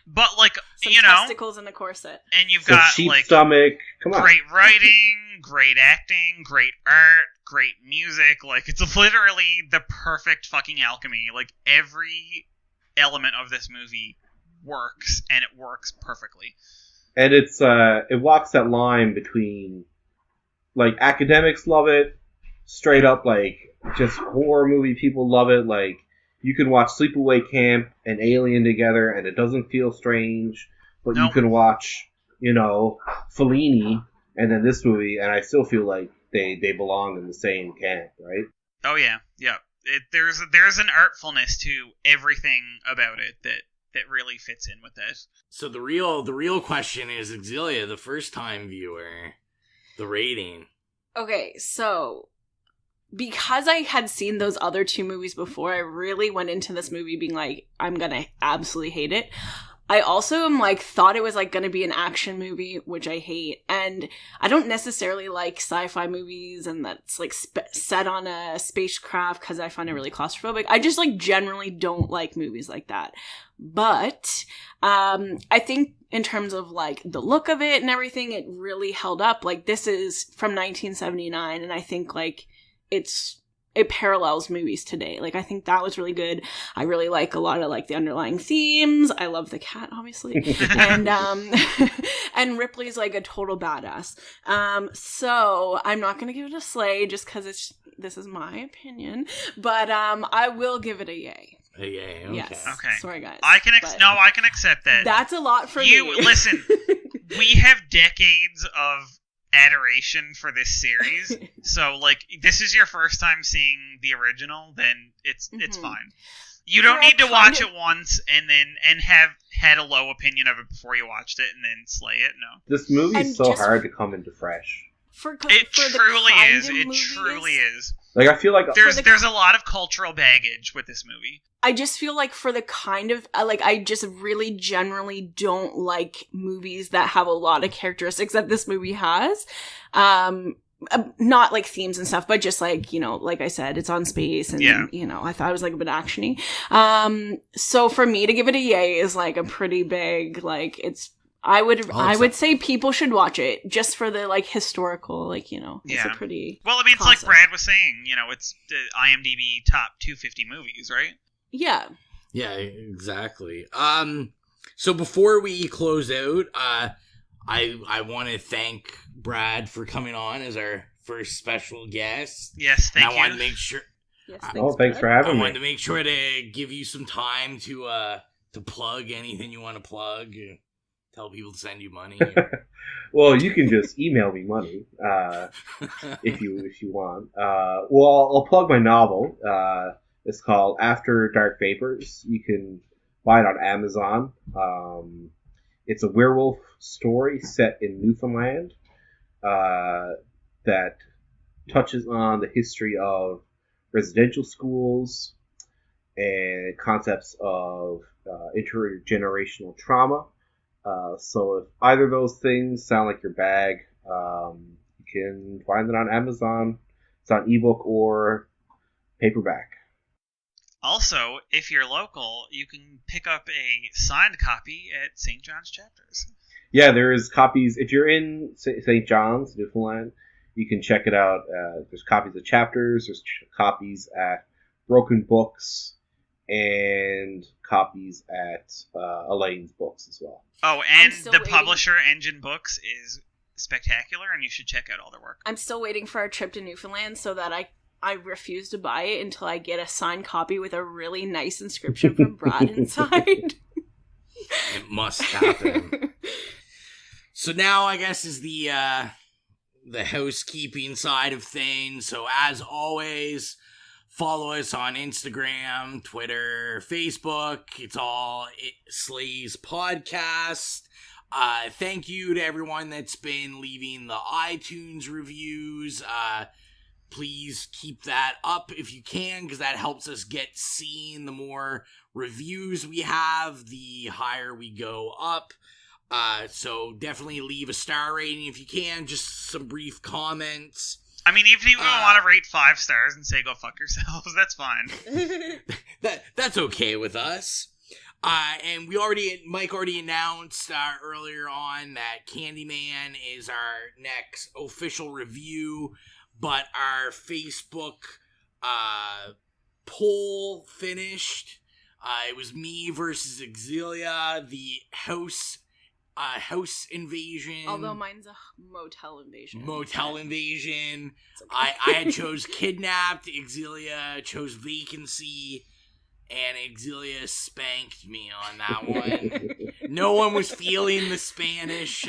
But like Some you know, testicles in the corset. and you've Some got sheep like stomach. Come on. great writing, great acting, great art, great music. Like, it's literally the perfect fucking alchemy. Like, every element of this movie works, and it works perfectly. And it's it walks that line between like academics love it, straight up like just horror movie people love it. Like, you can watch Sleepaway Camp and Alien together, and it doesn't feel strange. But Nope. you can watch, you know, Fellini and then this movie, and I still feel like they belong in the same camp, right? Oh yeah, yeah. There's an artfulness to everything about it that really fits in with it. So the real question is, Exilia, the first time viewer, the rating. Okay, so because I had seen those other two movies before, I really went into this movie being like, I'm gonna absolutely hate it. I also am like, thought it was like gonna be an action movie, which I hate, and I don't necessarily like sci-fi movies and that's like set on a spacecraft because I find it really claustrophobic. I just like generally don't like movies like that. But I think in terms of like the look of it and everything, it really held up. Like, this is from 1979, and I think like it parallels movies today. Like, I think that was really good. I really like a lot of like the underlying themes. I love the cat, obviously. And and Ripley's like a total badass. So I'm not gonna give it a slay just because this is my opinion. But I will give it a yay. A yay, okay. Yes. Okay. Sorry guys. I can accept that. That's a lot for you. me. Listen, we have decades of adoration for this series, so like, this is your first time seeing the original, then it's fine. You don't need to watch it once and have had a low opinion of it before you watched it and then slay it. No, This movie's And so just- hard to come into fresh. it truly is. It truly is. Like, I feel like There's a lot of cultural baggage with this movie. I just feel like for the kind of, like, I just really generally don't like movies that have a lot of characteristics that this movie has. Not like themes and stuff, but just like, you know, like I said, it's on space and, you know, I thought it was like a bit actiony. So for me to give it a yay is like a pretty big, like, I would say people should watch it just for the like historical, like, you know, it's a pretty well, I mean, it's concept. like Brad was saying, you know, it's the IMDb top 250 movies, right? Yeah. Yeah, exactly. So before we close out, I want to thank Brad for coming on as our first special guest. Yes, thank you. I wanted to make sure. Thanks for having me. I wanted to make sure to give you some time to plug anything you want to plug. Tell people to send you money. Well, you can just email me money if you want. Well, I'll plug my novel. It's called After Dark Vapors. You can buy it on Amazon. It's a werewolf story set in Newfoundland that touches on the history of residential schools and concepts of intergenerational trauma. So if either of those things sound like your bag, you can find it on Amazon. It's on ebook or paperback. Also, if you're local, you can pick up a signed copy at St. John's Chapters. Yeah, there's copies. If you're in St. John's, Newfoundland, you can check it out. There's copies of Chapters. There's copies at Broken Books and copies at Elaine's Books as well. Oh, and the publisher, Engine Books, is spectacular, and you should check out all their work. I'm still waiting for our trip to Newfoundland so that I refuse to buy it until I get a signed copy with a really nice inscription from Brad inside. It must happen. So now, I guess, is the the housekeeping side of things. So as always, follow us on Instagram, Twitter, Facebook. It's all Slays Podcast. Thank you to everyone that's been leaving the iTunes reviews. Please keep that up if you can, because that helps us get seen. The more reviews we have, the higher we go up. So definitely leave a star rating if you can, just some brief comments. I mean, even if you want to rate 5 stars and say go fuck yourselves, that's fine. That's okay with us. And Mike already announced earlier on that Candyman is our next official review, but our Facebook poll finished. It was me versus Exilia, the house invasion. Although mine's a motel invasion. I had chose Kidnapped, Exilia chose Vacancy, and Exilia spanked me on that one. No one was feeling the Spanish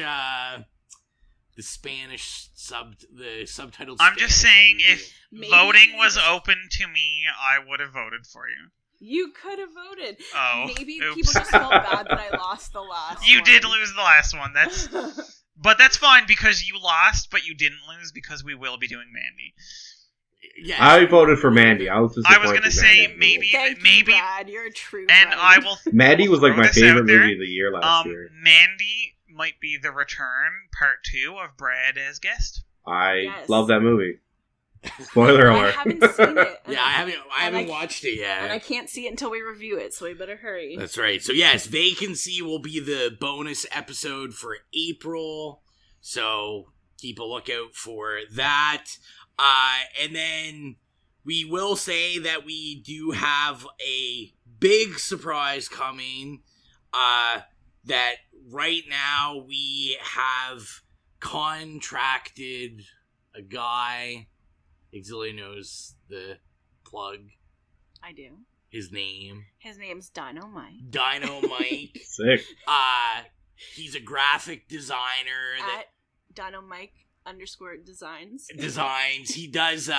subtitled. I'm just saying, if Maybe voting was open to me, I would have voted for you. You could have voted. Oh, maybe oops. people just felt bad that I lost the last You one. did lose the last one. But that's fine because you lost, but you didn't lose because we will be doing Mandy. Yes. I voted for Mandy. I was going to say maybe. Thank you, Brad. You're a true And friend. I will. Mandy was like throw my this favorite out there. movie of the year last year. Mandy might be the return, part 2 of Brad as guest. I love that movie. Spoiler alert. I haven't seen it. Yeah, I haven't watched it yet. And I can't see it until we review it, so we better hurry. That's right. So yes, Vacancy will be the bonus episode for April. So keep a lookout for that. And then we will say that we do have a big surprise coming. That right now we have contracted a guy. Exilia knows the plug. I do. His name. His name's Dynamite. Dynamite. Sick. He's a graphic designer At Dynamite_designs. designs. He does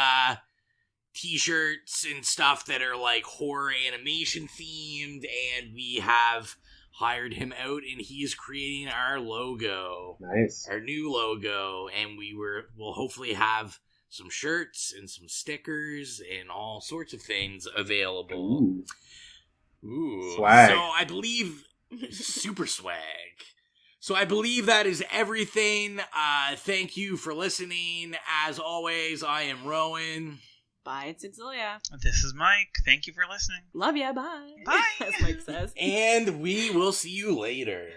t-shirts and stuff that are like horror animation themed, and we have hired him out, and he is creating our logo. Nice. Our new logo, and we'll hopefully have some shirts and some stickers and all sorts of things available. Ooh. Swag. So I believe super swag. So I believe that is everything. Thank you for listening. As always, I am Rowan. Bye, it's Exilia. This is Mike. Thank you for listening. Love ya, bye. Bye. As Mike says. And we will see you later.